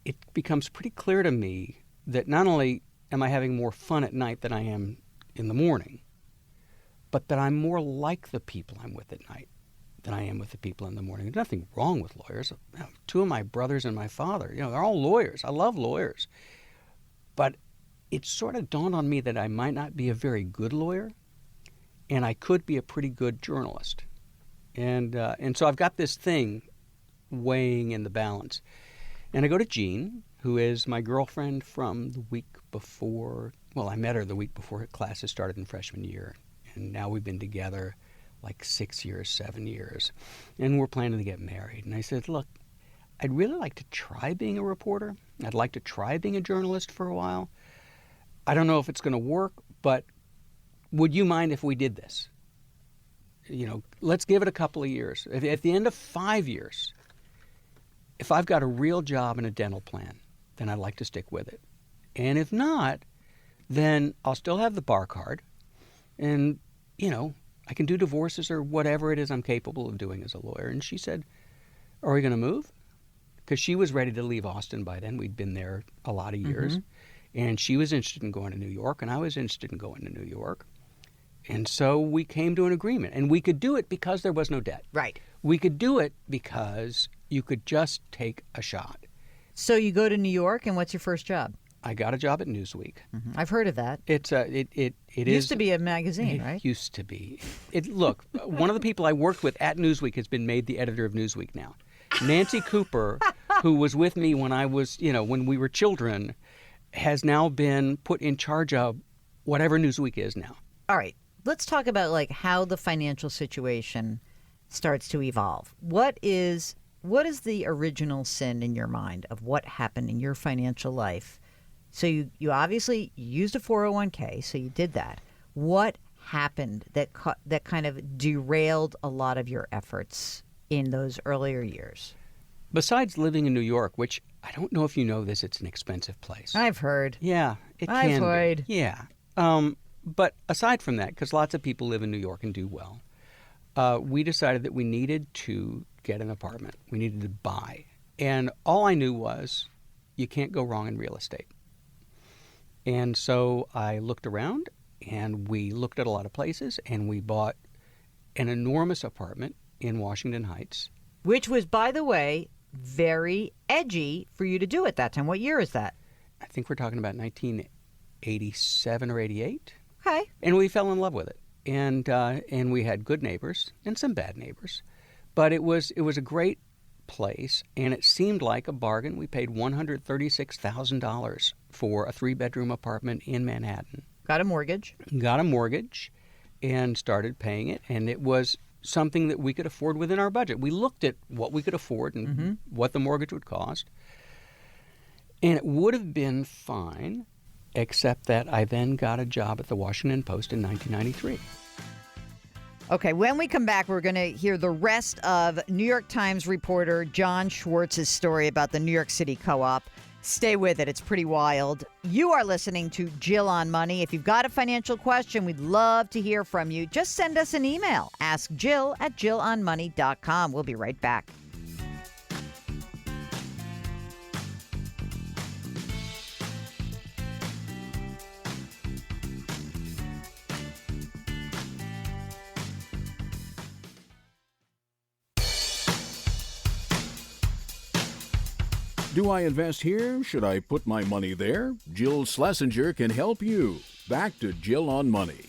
It becomes pretty clear to me that not only am I having more fun at night than I am in the morning, but that I'm more like the people I'm with at night than I am with the people in the morning. There's nothing wrong with lawyers. Two of my brothers and my father, they're all lawyers. I love lawyers. But it sort of dawned on me that I might not be a very good lawyer, and I could be a pretty good journalist. And so I've got this thing weighing in the balance. And I go to Jean, who is my girlfriend from the week before. Well, I met her the week before classes started in freshman year. And now we've been together like 6 years, 7 years. And we're planning to get married. And I said, look, I'd really like to try being a reporter. I'd like to try being a journalist for a while. I don't know if it's going to work, but would you mind if we did this? Let's give it a couple of years. At the end of 5 years, if I've got a real job and a dental plan, then I'd like to stick with it. And if not, then I'll still have the bar card. And, I can do divorces or whatever it is I'm capable of doing as a lawyer. And she said, are we going to move? Because she was ready to leave Austin by then. We'd been there a lot of years. And she was interested in going to New York, and I was interested in going to New York. And so we came to an agreement. And we could do it because there was no debt. Right. We could do it because you could just take a shot. So you go to New York, and what's your first job? I got a job at Newsweek. I've heard of that. It used to be a magazine, it right? Used to be. Look, one of the people I worked with at Newsweek has been made the editor of Newsweek now. Nancy Cooper, who was with me when I was, when we were children, has now been put in charge of whatever Newsweek is now. All right. Let's talk about how the financial situation starts to evolve. What is what is the original sin in your mind of what happened in your financial life? So you obviously used a 401k, so you did that. What happened that kind of derailed a lot of your efforts in those earlier years? Besides living in New York, which I don't know if you know this, it's an expensive place. I've heard. Yeah, it can I've heard. be. Yeah. But aside from that, because lots of people live in New York and do well, we decided that we needed to get an apartment. We needed to buy. And all I knew was you can't go wrong in real estate. And so I looked around, and we looked at a lot of places, and we bought an enormous apartment in Washington Heights. Which was, by the way, very edgy for you to do at that time. What year is that? I think we're talking about 1987 or 88. Okay. And we fell in love with it. And we had good neighbors and some bad neighbors. But it was a great place, and it seemed like a bargain. We paid $136,000 for a 3-bedroom apartment in Manhattan. Got a mortgage. Got a mortgage and started paying it, and it was something that we could afford within our budget. We looked at what we could afford and what the mortgage would cost, and it would have been fine, except that I then got a job at the Washington Post in 1993. Okay, when we come back, we're going to hear the rest of New York Times reporter John Schwartz's story about the New York City Co-op. Stay with it. It's pretty wild. You are listening to Jill on Money. If you've got a financial question, we'd love to hear from you. Just send us an email. Ask Jill at JillOnMoney.com. We'll be right back. Do I invest here? Should I put my money there? Jill Schlesinger can help you. Back to Jill on Money.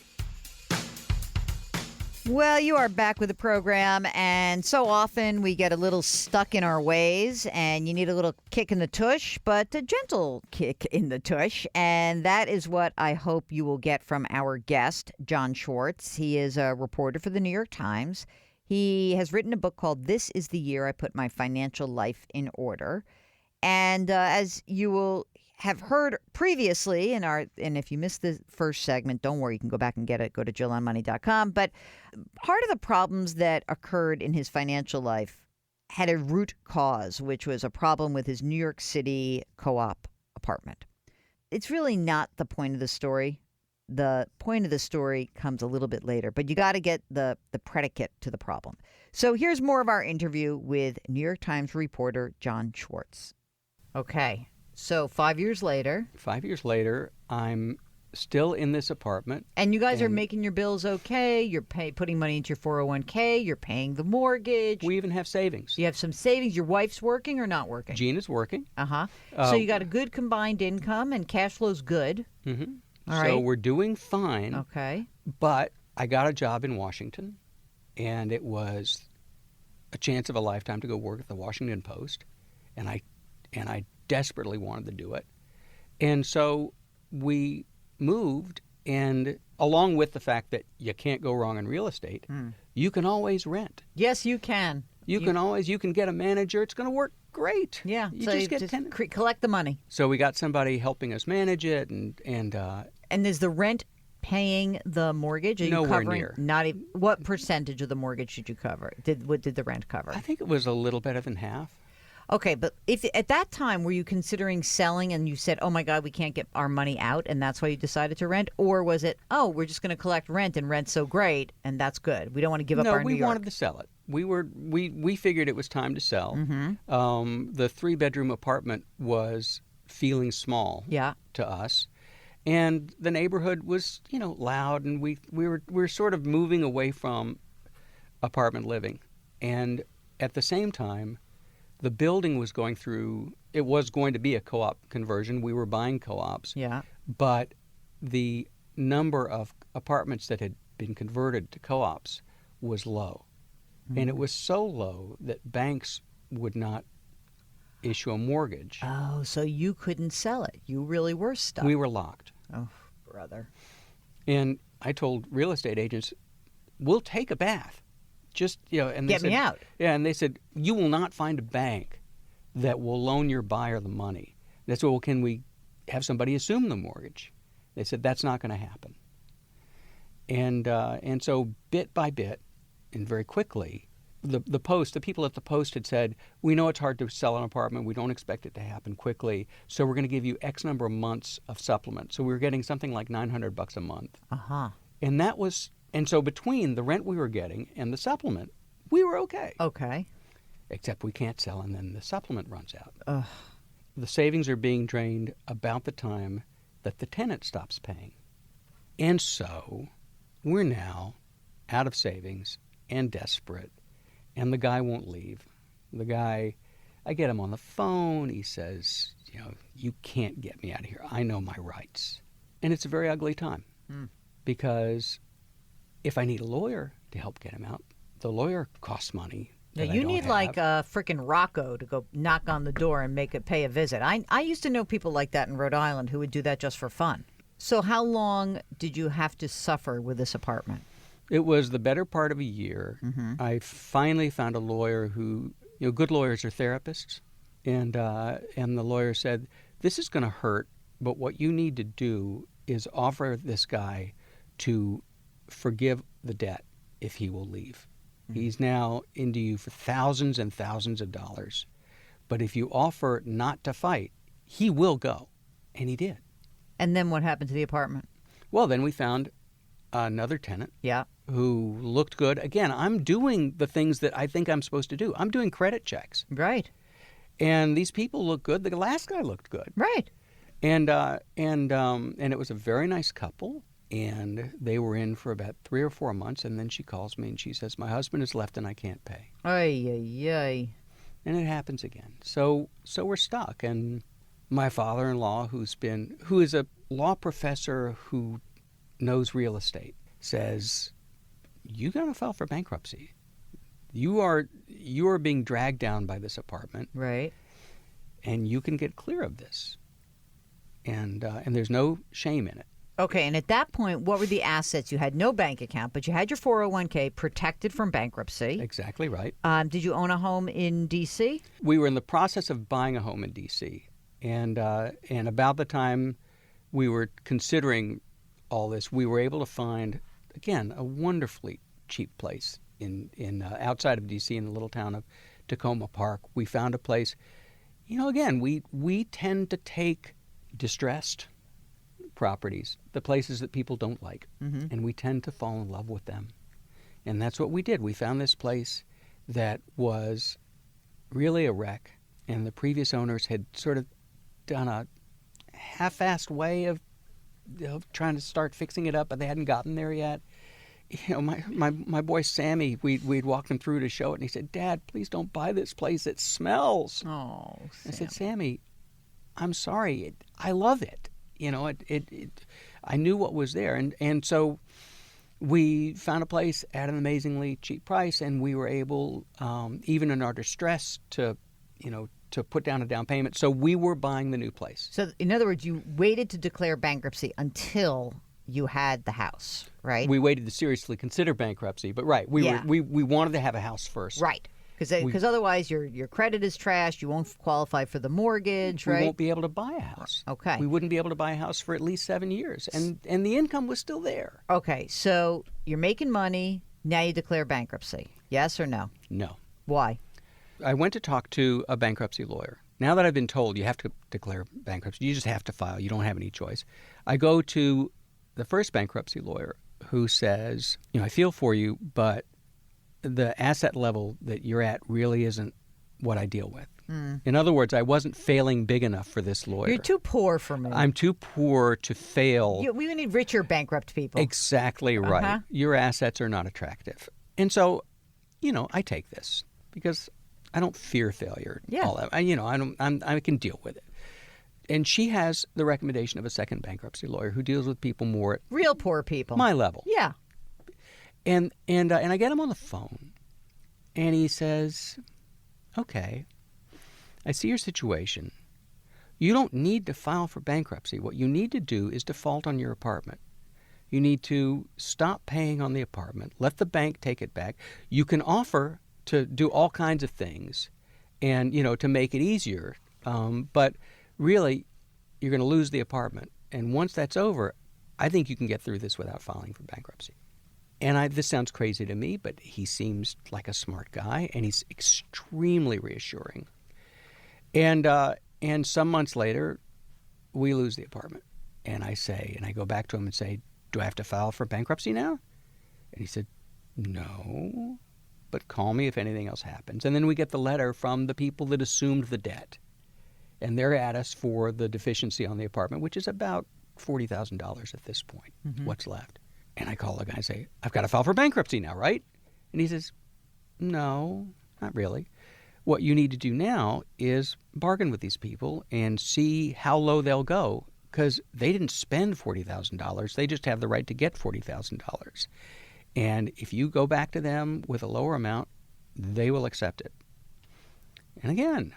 Well, you are back with the program, and so often we get a little stuck in our ways, and you need a little kick in the tush, but a gentle kick in the tush, and that is what I hope you will get from our guest, John Schwartz. He is a reporter for the New York Times. He has written a book called This is the Year I Put My Financial Life in Order. And as you will have heard previously and if you missed the first segment, don't worry, you can go back and get it. Go to JillOnMoney.com. But part of the problems that occurred in his financial life had a root cause, which was a problem with his New York City co-op apartment. It's really not the point of the story. The point of the story comes a little bit later, but you got to get the predicate to the problem. So here's more of our interview with New York Times reporter John Schwartz. Okay, so 5 years later. 5 years later, I'm still in this apartment. And you guys are making your bills okay. You're putting money into your 401k. You're paying the mortgage. We even have savings. You have some savings. Your wife's working or not working? Gina's working. Uh-huh. So you got a good combined income and cash flow's good. Mm-hmm. All right. So we're doing fine. Okay. But I got a job in Washington, and it was a chance of a lifetime to go work at the Washington Post, and I desperately wanted to do it. And so we moved, and along with the fact that you can't go wrong in real estate, you can always rent. Yes, you can. You can get a manager. It's going to work great. Yeah. You so just you get just collect the money. So we got somebody helping us manage it, and is the rent paying the mortgage? Are you nowhere covering near. Not even, what percentage of the mortgage should you cover? What did the rent cover? I think it was a little better than half. Okay, but if at that time were you considering selling and you said, "Oh my God, we can't get our money out," and that's why you decided to rent, or was it, "Oh, we're just going to collect rent and rent's so great and that's good. We don't want to give up our New York." No, we wanted to sell it. We figured it was time to sell. Mm-hmm. The 3-bedroom apartment was feeling small to us, and the neighborhood was loud, and we were sort of moving away from apartment living, and at the same time, the building was going through, it was going to be a co-op conversion. We were buying co-ops. Yeah. But the number of apartments that had been converted to co-ops was low. Mm-hmm. And it was so low that banks would not issue a mortgage. Oh, so you couldn't sell it. You really were stuck. We were locked. Oh, brother. And I told real estate agents, we'll take a bath, and they Get me said, out. Yeah, and they said, you will not find a bank that will loan your buyer the money. They said, well, can we have somebody assume the mortgage? They said, that's not going to happen. And so bit by bit, and very quickly, the people at the Post had said, we know it's hard to sell an apartment. We don't expect it to happen quickly. So we're going to give you X number of months of supplement. So we were getting something like $900 a month. Uh-huh. And so between the rent we were getting and the supplement, we were okay. Okay. Except we can't sell, and then the supplement runs out. Ugh. The savings are being drained about the time that the tenant stops paying. And so we're now out of savings and desperate, and the guy won't leave. The guy, I get him on the phone. He says, you can't get me out of here. I know my rights. And it's a very ugly time because if I need a lawyer to help get him out, the lawyer costs money. Now, you need like a frickin' Rocco to go knock on the door and make it pay a visit. I used to know people like that in Rhode Island who would do that just for fun. So how long did you have to suffer with this apartment? It was the better part of a year. Mm-hmm. I finally found a lawyer who, good lawyers are therapists, and the lawyer said, this is going to hurt, but what you need to do is offer this guy to forgive the debt if he will leave. He's now into you for thousands and thousands of dollars. But if you offer not to fight, he will go. And he did. And then what happened to the apartment? Well, then we found another tenant Yeah. who looked good. Again, I'm doing the things that I think I'm supposed to do. I'm doing credit checks. Right. And these people look good. The last guy looked good. Right. And it was a very nice couple. And they were in for about 3 or 4 months, and then she calls me and she says, my husband has left and I can't pay. Ay, ay, ay. And it happens again. So we're stuck. And my father-in-law, who is a law professor who knows real estate, says, you're going to file for bankruptcy. You are being dragged down by this apartment. Right. And you can get clear of this. And there's no shame in it. Okay, and at that point, what were the assets? You had no bank account, but you had your 401k protected from bankruptcy. Exactly right. Did you own a home in D.C.? We were in the process of buying a home in D.C., and about the time we were considering all this, we were able to find, again, a wonderfully cheap place in outside of D.C. in the little town of Tacoma Park. We found a place. Again, we tend to take distressed properties, the places that people don't like, and we tend to fall in love with them. And that's what we did. We found this place that was really a wreck, and the previous owners had sort of done a half-assed way of trying to start fixing it up, but they hadn't gotten there yet. My boy Sammy, we'd walked him through to show it, and he said, Dad, please don't buy this place. It smells. Oh, Sam. I said, Sammy, I'm sorry. I love it. I knew what was there. And so we found a place at an amazingly cheap price, and we were able, even in our distress, to put down a down payment. So we were buying the new place. So in other words, you waited to declare bankruptcy until you had the house, right? We waited to seriously consider bankruptcy, but right, we wanted to have a house first. Right. Because otherwise your credit is trashed. You won't qualify for the mortgage, right? We won't be able to buy a house. Okay. We wouldn't be able to buy a house for at least 7 years, and the income was still there. Okay, so you're making money. Now you declare bankruptcy. Yes or no? No. Why? I went to talk to a bankruptcy lawyer. Now that I've been told you have to declare bankruptcy, you just have to file. You don't have any choice. I go to the first bankruptcy lawyer who says, I feel for you, but the asset level that you're at really isn't what I deal with. In other words, I wasn't failing big enough for this lawyer. You're too poor for me. I'm too poor to fail. We need richer bankrupt people. Exactly right. Your assets are not attractive. And so, I take this because I don't fear failure. Yeah. All that. I can deal with it. And she has the recommendation of a second bankruptcy lawyer who deals with people more at real poor people. My level. Yeah. And I get him on the phone, and he says, okay, I see your situation. You don't need to file for bankruptcy. What you need to do is default on your apartment. You need to stop paying on the apartment. Let the bank take it back. You can offer to do all kinds of things and, to make it easier. But really, you're going to lose the apartment. And once that's over, I think you can get through this without filing for bankruptcy. And this sounds crazy to me, but he seems like a smart guy, and he's extremely reassuring. And some months later, we lose the apartment. And I go back to him and say, do I have to file for bankruptcy now? And he said, no, but call me if anything else happens. And then we get the letter from the people that assumed the debt. And they're at us for the deficiency on the apartment, which is about $40,000 at this point, what's left. And I call the guy and say, I've got to file for bankruptcy now, right? And he says, no, not really. What you need to do now is bargain with these people and see how low they'll go, because they didn't spend $40,000. They just have the right to get $40,000. And if you go back to them with a lower amount, they will accept it. And again,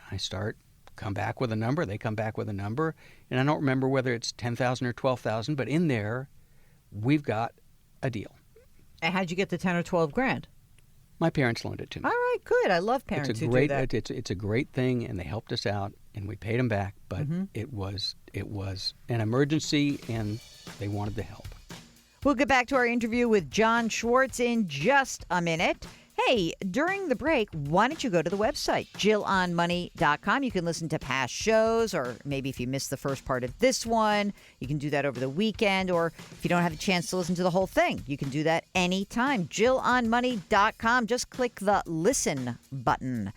come back with a number. They come back with a number. And I don't remember whether it's $10,000 or $12,000, but in there, we've got a deal. And how'd you get the 10 or 12 grand? My parents loaned it to me. All right, good. I love parents who do that. It's a great thing, and they helped us out, and we paid them back. But it was an emergency, and they wanted the help. We'll get back to our interview with John Schwartz in just a minute. Hey, during the break, why don't you go to the website, JillOnMoney.com. You can listen to past shows, or maybe if you missed the first part of this one, you can do that over the weekend, or if you don't have a chance to listen to the whole thing, you can do that anytime. JillOnMoney.com. Just click the listen button.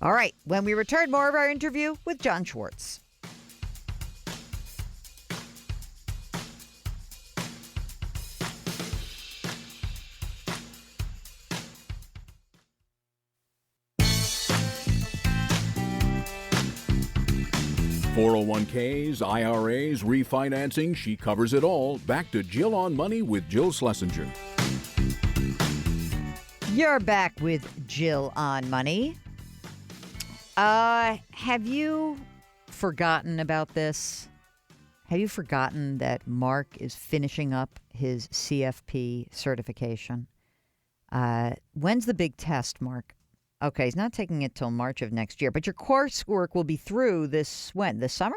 All right, when we return, more of our interview with John Schwartz. .401ks, IRAs, refinancing, she covers it all. Back to Jill on Money with Jill Schlesinger. You're back with Jill on Money. Have you forgotten about this? Have you forgotten that Mark is finishing up his CFP certification? When's the big test, Mark? Okay, he's not taking it till March of next year, but your coursework will be through this summer?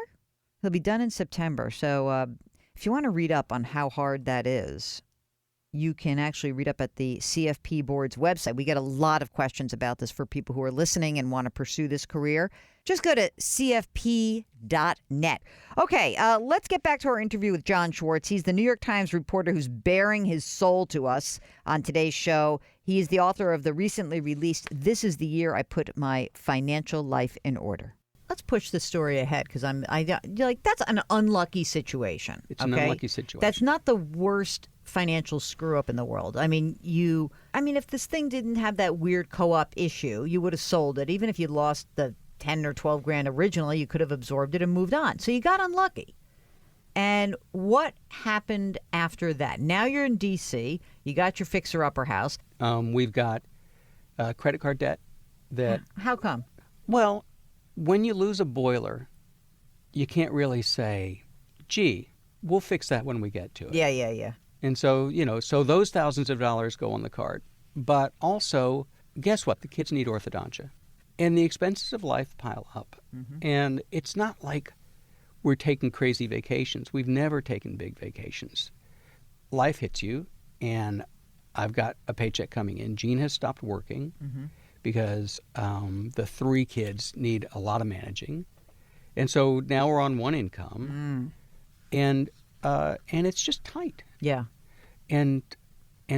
He'll be done in September. So if you want to read up on how hard that is, you can actually read up at the CFP Board's website. We get a lot of questions about this for people who are listening and want to pursue this career. Just go to cfp.net. Okay, let's get back to our interview with John Schwartz. He's the New York Times reporter who's bearing his soul to us on today's show. He is the author of the recently released This Is the Year I Put My Financial Life in Order. Let's push the story ahead, because that's an unlucky situation. It's an unlucky situation. That's not the worst financial screw up in the world. If this thing didn't have that weird co-op issue, you would have sold it. Even if you lost the 10 or 12 grand originally, you could have absorbed it and moved on. So you got unlucky. And what happened after that? Now you're in D.C. You got your fixer-upper house. We've got credit card debt. How come? Well, when you lose a boiler, you can't really say, gee, we'll fix that when we get to it. Yeah. And so, so those thousands of dollars go on the card. But also, guess what? The kids need orthodontia. And the expenses of life pile up. Mm-hmm. And it's not like we're taking crazy vacations. We've never taken big vacations. Life hits you, and I've got a paycheck coming in. Jean has stopped working because the 3 kids need a lot of managing. And so now we're on one income. And it's just tight. Yeah. And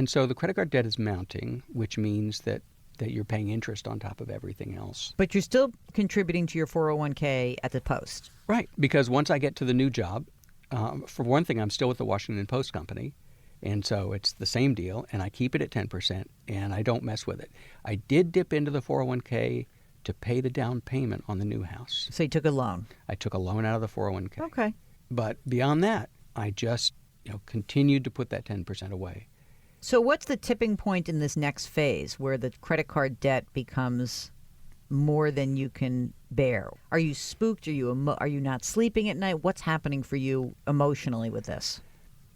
so the credit card debt is mounting, which means that you're paying interest on top of everything else. But you're still contributing to your 401k at the Post. Right, because once I get to the new job, for one thing, I'm still with the Washington Post Company, and so it's the same deal, and I keep it at 10%, and I don't mess with it. I did dip into the 401k to pay the down payment on the new house. So you took a loan? I took a loan out of the 401k. Okay. But beyond that, I just continued to put that 10% away. So what's the tipping point in this next phase where the credit card debt becomes more than you can bear? Are you spooked? Are you not sleeping at night? What's happening for you emotionally with this?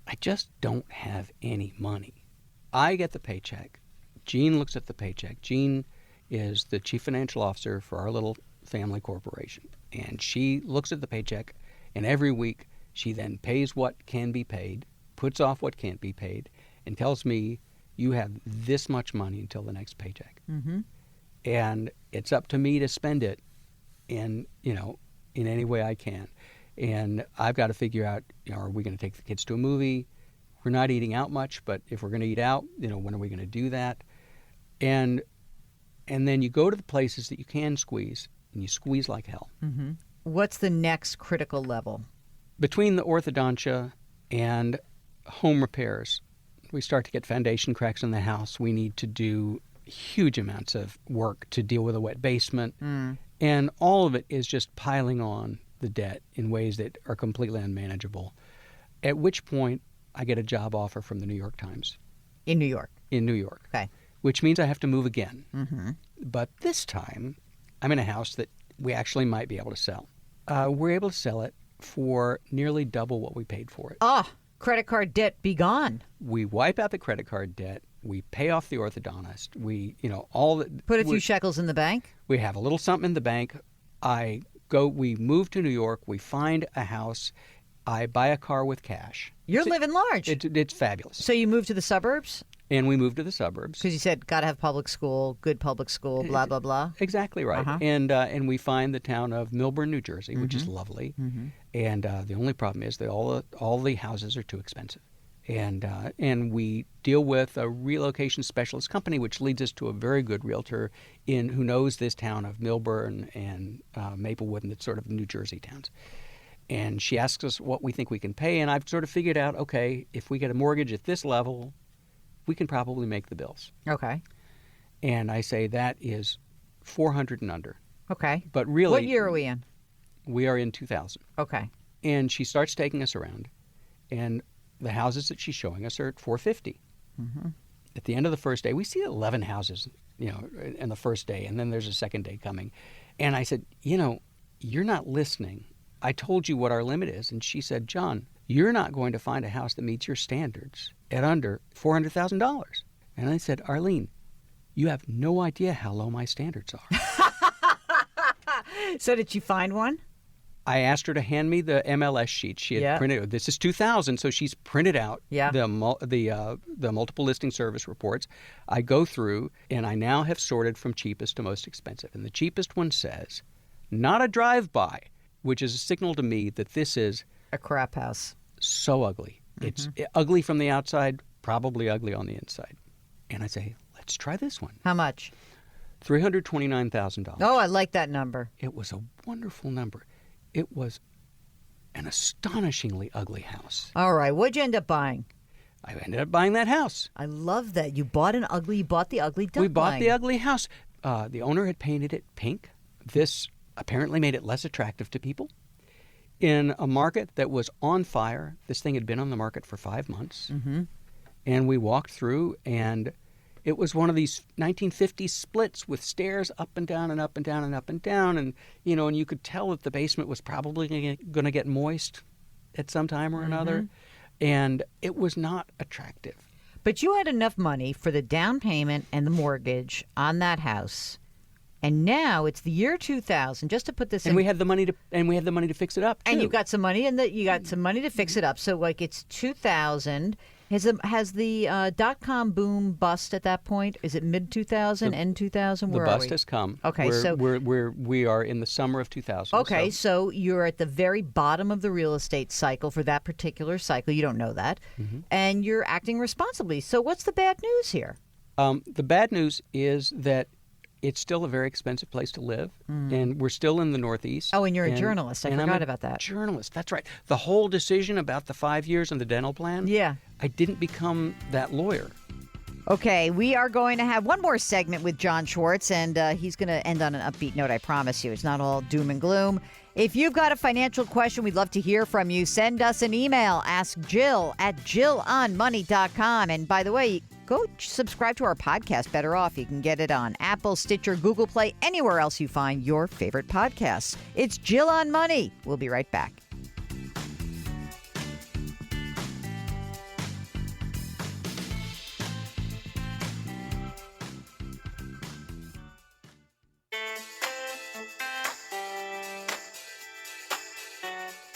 I just don't have any money. I get the paycheck. Jean looks at the paycheck. Jean is the chief financial officer for our little family corporation. And she looks at the paycheck, and every week she then pays what can be paid, puts off what can't be paid, and tells me, you have this much money until the next paycheck. Mm-hmm. And it's up to me to spend it in any way I can. And I've got to figure out, are we going to take the kids to a movie? We're not eating out much, but if we're going to eat out, when are we going to do that? And then you go to the places that you can squeeze, and you squeeze like hell. Mm-hmm. What's the next critical level? Between the orthodontia and home repairs, we start to get foundation cracks in the house. We need to do huge amounts of work to deal with a wet basement. And all of it is just piling on the debt in ways that are completely unmanageable. At which point, I get a job offer from the New York Times. In New York? In New York. Okay. Which means I have to move again. Mm-hmm. But this time, I'm in a house that we actually might be able to sell. We're able to sell it for nearly double what we paid for it. Credit card debt be gone. We wipe out the credit card debt. We pay off the orthodontist. We, all the... Put a few shekels in the bank. We have a little something in the bank. We move to New York. We find a house. I buy a car with cash. You're living large. It's fabulous. So you moved to the suburbs? And we moved to the suburbs. Because you said, got to have public school, good public school, blah, blah, blah. Exactly right. Uh-huh. And we find the town of Millburn, New Jersey, which is lovely. Mm-hmm. And the only problem is that all the houses are too expensive. And we deal with a relocation specialist company, which leads us to a very good realtor who knows this town of Millburn and Maplewood and the sort of New Jersey towns. And she asks us what we think we can pay, and I've sort of figured out, okay, if we get a mortgage at this level, we can probably make the bills. Okay. And I say that is $400 and under. Okay. But really... What year are we in? We are in 2000. Okay. And she starts taking us around, and the houses that she's showing us are at $450. Mm-hmm. At the end of the first day, we see 11 houses, in the first day, and then there's a second day coming. And I said, you're not listening. I told you what our limit is. And she said, John, you're not going to find a house that meets your standards at under $400,000. And I said, Arlene, you have no idea how low my standards are. So did you find one? I asked her to hand me the MLS sheet. She had printed. This is 2000, so she's printed out the multiple listing service reports. I go through, and I now have sorted from cheapest to most expensive. And the cheapest one says, not a drive-by, which is a signal to me that this is a crap house. So ugly. Mm-hmm. It's ugly from the outside, probably ugly on the inside. And I say, let's try this one. How much? $329,000. Oh, I like that number. It was a wonderful number. It was an astonishingly ugly house. All right. What'd you end up buying? I ended up buying that house. I love that. You bought the ugly duckling. We bought the ugly house. The owner had painted it pink. This apparently made it less attractive to people. In a market that was on fire, this thing had been on the market for 5 months. Mm-hmm. And we walked through, and it was one of these 1950s splits with stairs up and down and up and down and up and down. And, and you could tell that the basement was probably going to get moist at some time or another. And it was not attractive. But you had enough money for the down payment and the mortgage on that house. And now it's the year 2000. Just to put this in, and we had the money to fix it up too. And you got some money, you got some money to fix it up. So it's 2000. Has the .com boom bust at that point? Is it mid 2000, end 2000? The bust has come. Okay, we are in the summer of 2000. Okay, so you're at the very bottom of the real estate cycle for that particular cycle. You don't know that, and you're acting responsibly. So what's the bad news here? The bad news is that it's still a very expensive place to live, and we're still in the Northeast. Oh, and you're a journalist. I forgot about that. Journalist, that's right. The whole decision about the 5 years and the dental plan, I didn't become that lawyer. Okay, we are going to have one more segment with John Schwartz, and he's going to end on an upbeat note, I promise you. It's not all doom and gloom. If you've got a financial question, we'd love to hear from you. Send us an email. Ask Jill at JillOnMoney.com. And by the way, go subscribe to our podcast, Better Off. You can get it on Apple, Stitcher, Google Play, anywhere else you find your favorite podcasts. It's Jill on Money. We'll be right back.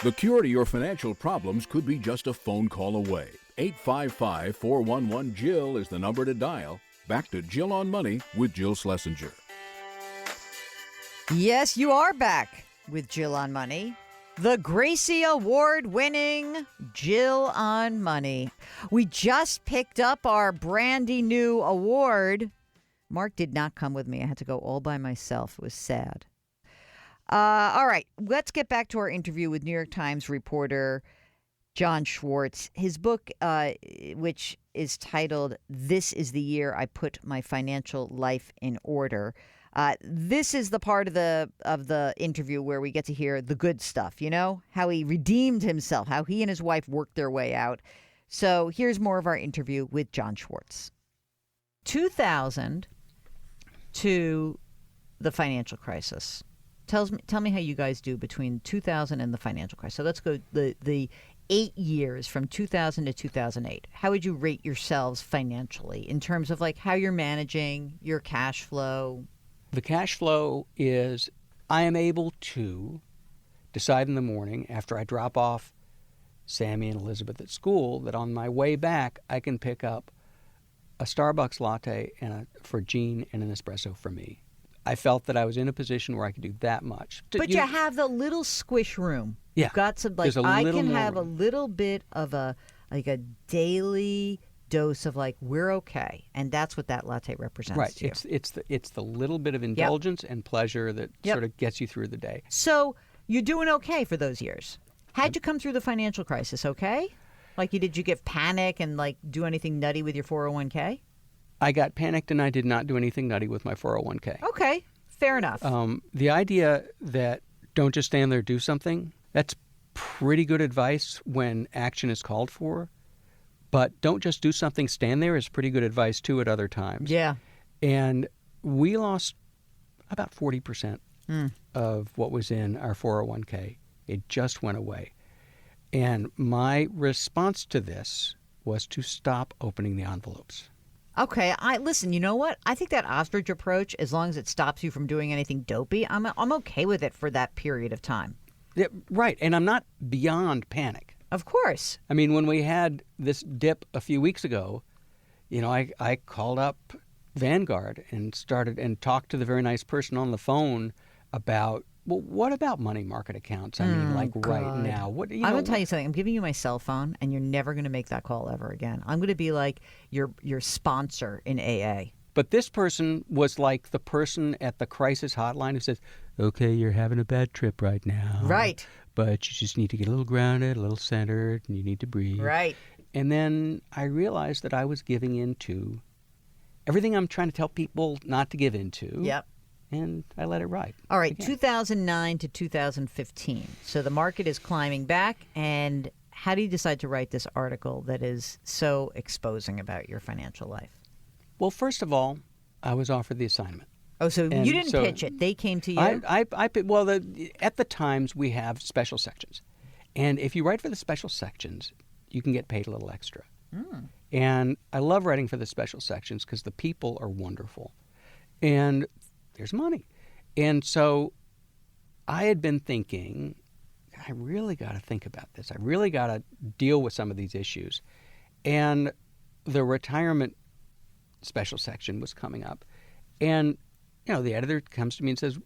The cure to your financial problems could be just a phone call away. 855-411-JILL is the number to dial. Back to Jill on Money with Jill Schlesinger. Yes, you are back with Jill on Money. The Gracie Award-winning Jill on Money. We just picked up our brandy new award. Mark did not come with me. I had to go all by myself. It was sad. All right, let's get back to our interview with New York Times reporter John Schwartz. His book, which is titled "This is the Year I Put My Financial Life in Order." This is the part of the interview where we get to hear the good stuff, you know, how he redeemed himself, how he and his wife worked their way out. So here's more of our interview with John Schwartz. 2000 to the financial crisis. Tell me how you guys do between 2000 and the financial crisis. So let's go the 8 years from 2000 to 2008. How would you rate yourselves financially in terms of like how you're managing your cash flow? The cash flow is I am able to decide in the morning after I drop off Sammy and Elizabeth at school that on my way back I can pick up a Starbucks latte for Jean and an espresso for me. I felt that I was in a position where I could do that much. But you have the little squish room. Yeah. You've got some, like, I can have a little bit of a daily dose of like, we're okay. And that's what that latte represents. Right. To you. It's the little bit of indulgence and pleasure that sort of gets you through the day. So you're doing okay for those years. How'd you come through the financial crisis? Okay? Like, did you get panic and like do anything nutty with your 401k? I got panicked and I did not do anything nutty with my 401k. Okay, fair enough. The idea that don't just stand there, do something, that's pretty good advice when action is called for. But don't just do something, stand there is pretty good advice too at other times. Yeah. And we lost about 40% of what was in our 401k. It just went away. And my response to this was to stop opening the envelopes. Okay, listen, you know what? I think that ostrich approach, as long as it stops you from doing anything dopey, I'm okay with it for that period of time. Yeah, right, and I'm not beyond panic. Of course. I mean, when we had this dip a few weeks ago, you know, I called up Vanguard and talked to the very nice person on the phone about, well, what about money market accounts? I mean, right now. What I'm going to tell you something. I'm giving you my cell phone, and you're never going to make that call ever again. I'm going to be like your sponsor in AA. But this person was like the person at the crisis hotline who says, okay, you're having a bad trip right now. Right. But you just need to get a little grounded, a little centered, and you need to breathe. Right. And then I realized that I was giving into everything I'm trying to tell people not to give into. Yep. And I let it ride. All right, again. 2009 to 2015. So the market is climbing back. And how do you decide to write this article that is so exposing about your financial life? Well, first of all, I was offered the assignment. Oh, so you didn't pitch it. They came to you? At the Times, we have special sections. And if you write for the special sections, you can get paid a little extra. And I love writing for the special sections because the people are wonderful. And there's money. And so I had been thinking, I really got to think about this. I really got to deal with some of these issues. And the retirement special section was coming up. And, you know, the editor comes to me and says,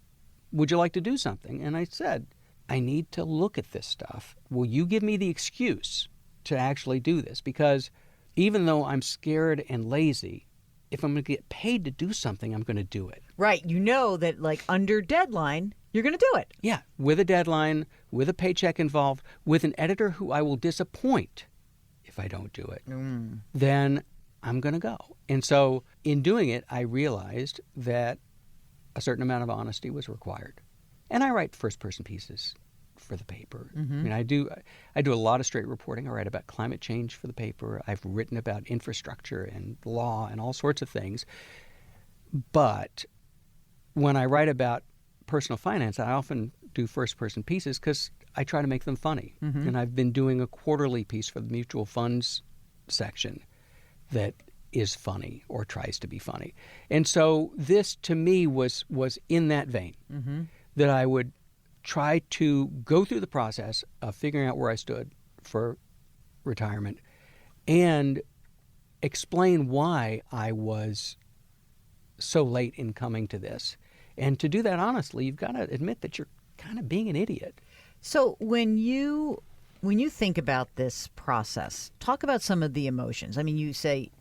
would you like to do something? And I said, I need to look at this stuff. Will you give me the excuse to actually do this? Because even though I'm scared and lazy, if I'm going to get paid to do something, I'm going to do it. Right. You know that, like, under deadline, you're going to do it. Yeah. With a deadline, with a paycheck involved, with an editor who I will disappoint if I don't do it, then I'm going to go. And so in doing it, I realized that a certain amount of honesty was required. And I write first-person pieces for the paper. I mean, I do a lot of straight reporting. I write about climate change for the paper. I've written about infrastructure and law and all sorts of things. But when I write about personal finance, I often do first-person pieces because I try to make them funny. And I've been doing a quarterly piece for the mutual funds section that is funny or tries to be funny. And so this, to me, was in that vein, that I would try to go through the process of figuring out where I stood for retirement and explain why I was so late in coming to this. And to do that honestly, you've got to admit that you're kind of being an idiot. So when you think about this process, talk about some of the emotions. I mean, you say,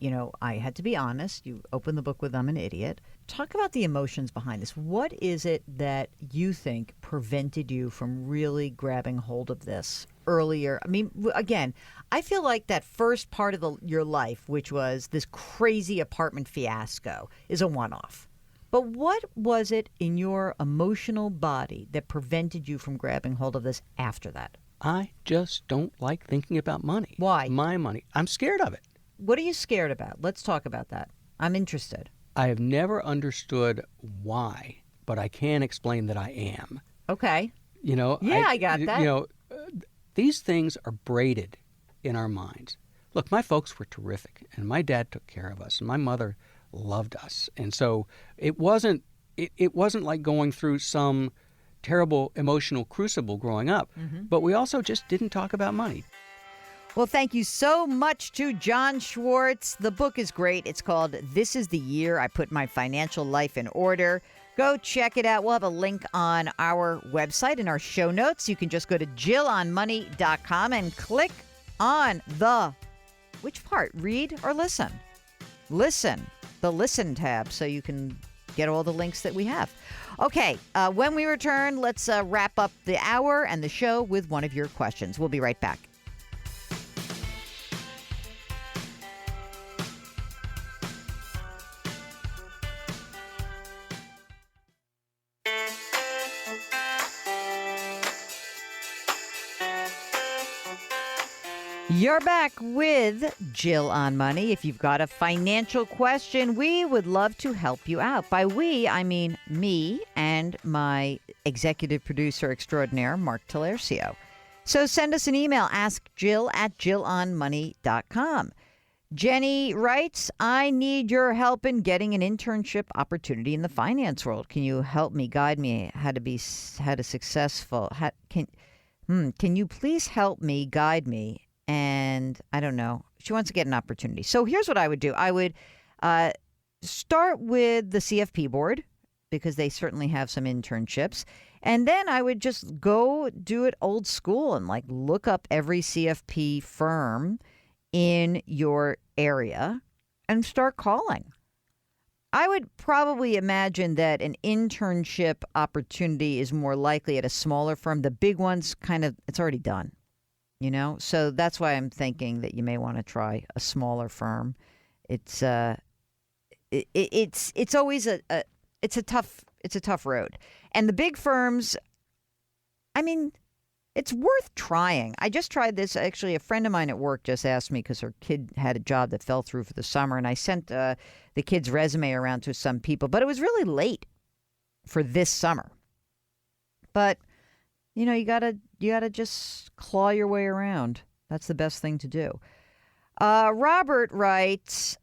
I had to be honest. You open the book with I'm an idiot. Talk about the emotions behind this. What is it that you think prevented you from really grabbing hold of this earlier? I mean, again, I feel like that first part of your life, which was this crazy apartment fiasco, is a one-off. But what was it in your emotional body that prevented you from grabbing hold of this after that? I just don't like thinking about money. Why? My money. I'm scared of it. What are you scared about? Let's talk about that. I'm interested. I have never understood why, but I can explain that I am. Okay. Yeah, I got that. These things are braided in our minds. Look, my folks were terrific, and my dad took care of us, and my mother loved us. And so it wasn't like going through some terrible emotional crucible growing up, but we also just didn't talk about money. Well, thank you so much to John Schwartz. The book is great. It's called This Is the Year I Put My Financial Life in Order. Go check it out. We'll have a link on our website in our show notes. You can just go to JillOnMoney.com and click on which part? Read or listen? Listen. The Listen tab, so you can get all the links that we have. Okay, when we return, let's wrap up the hour and the show with one of your questions. We'll be right back. You're back with Jill on Money. If you've got a financial question, we would love to help you out. By we, I mean me and my executive producer extraordinaire, Mark Talercio. So send us an email, askjill@jillonmoney.com. Jenny writes, I need your help in getting an internship opportunity in the finance world. Can you help me, guide me can you please help me, guide me? And I don't know. She wants to get an opportunity. So here's what I would do. I would start with the CFP board because they certainly have some internships. And then I would just go do it old school and look up every CFP firm in your area and start calling. I would probably imagine that an internship opportunity is more likely at a smaller firm. The big ones it's already done. So that's why I'm thinking that you may want to try a smaller firm. It's always a tough road. And the big firms, I mean, it's worth trying. I just tried this. Actually, a friend of mine at work just asked me because her kid had a job that fell through for the summer, and I sent the kid's resume around to some people, but it was really late for this summer. But you gotta just claw your way around. That's the best thing to do. Robert writes,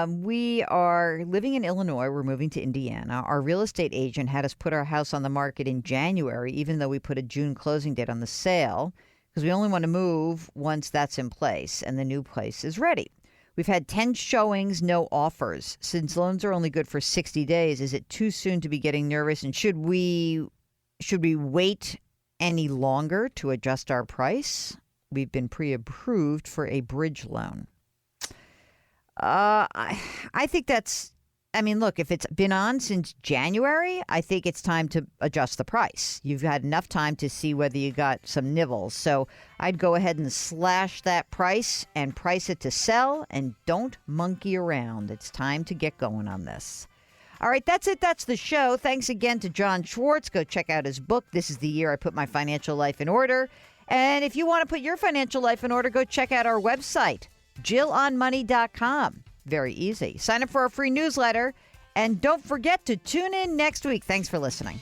we are living in Illinois. We're moving to Indiana. Our real estate agent had us put our house on the market in January, even though we put a June closing date on the sale, because we only want to move once that's in place and the new place is ready. We've had 10 showings, no offers. Since loans are only good for 60 days, is it too soon to be getting nervous? And should we wait any longer to adjust our price? We've been pre-approved for a bridge loan. I think look, if it's been on since January, I think it's time to adjust the price. You've had enough time to see whether you got some nibbles. So I'd go ahead and slash that price and price it to sell, and don't monkey around. It's time to get going on this. All right, that's it. That's the show. Thanks again to John Schwartz. Go check out his book, This Is the Year I Put My Financial Life in Order. And if you want to put your financial life in order, go check out our website, JillOnMoney.com. Very easy. Sign up for our free newsletter. And don't forget to tune in next week. Thanks for listening.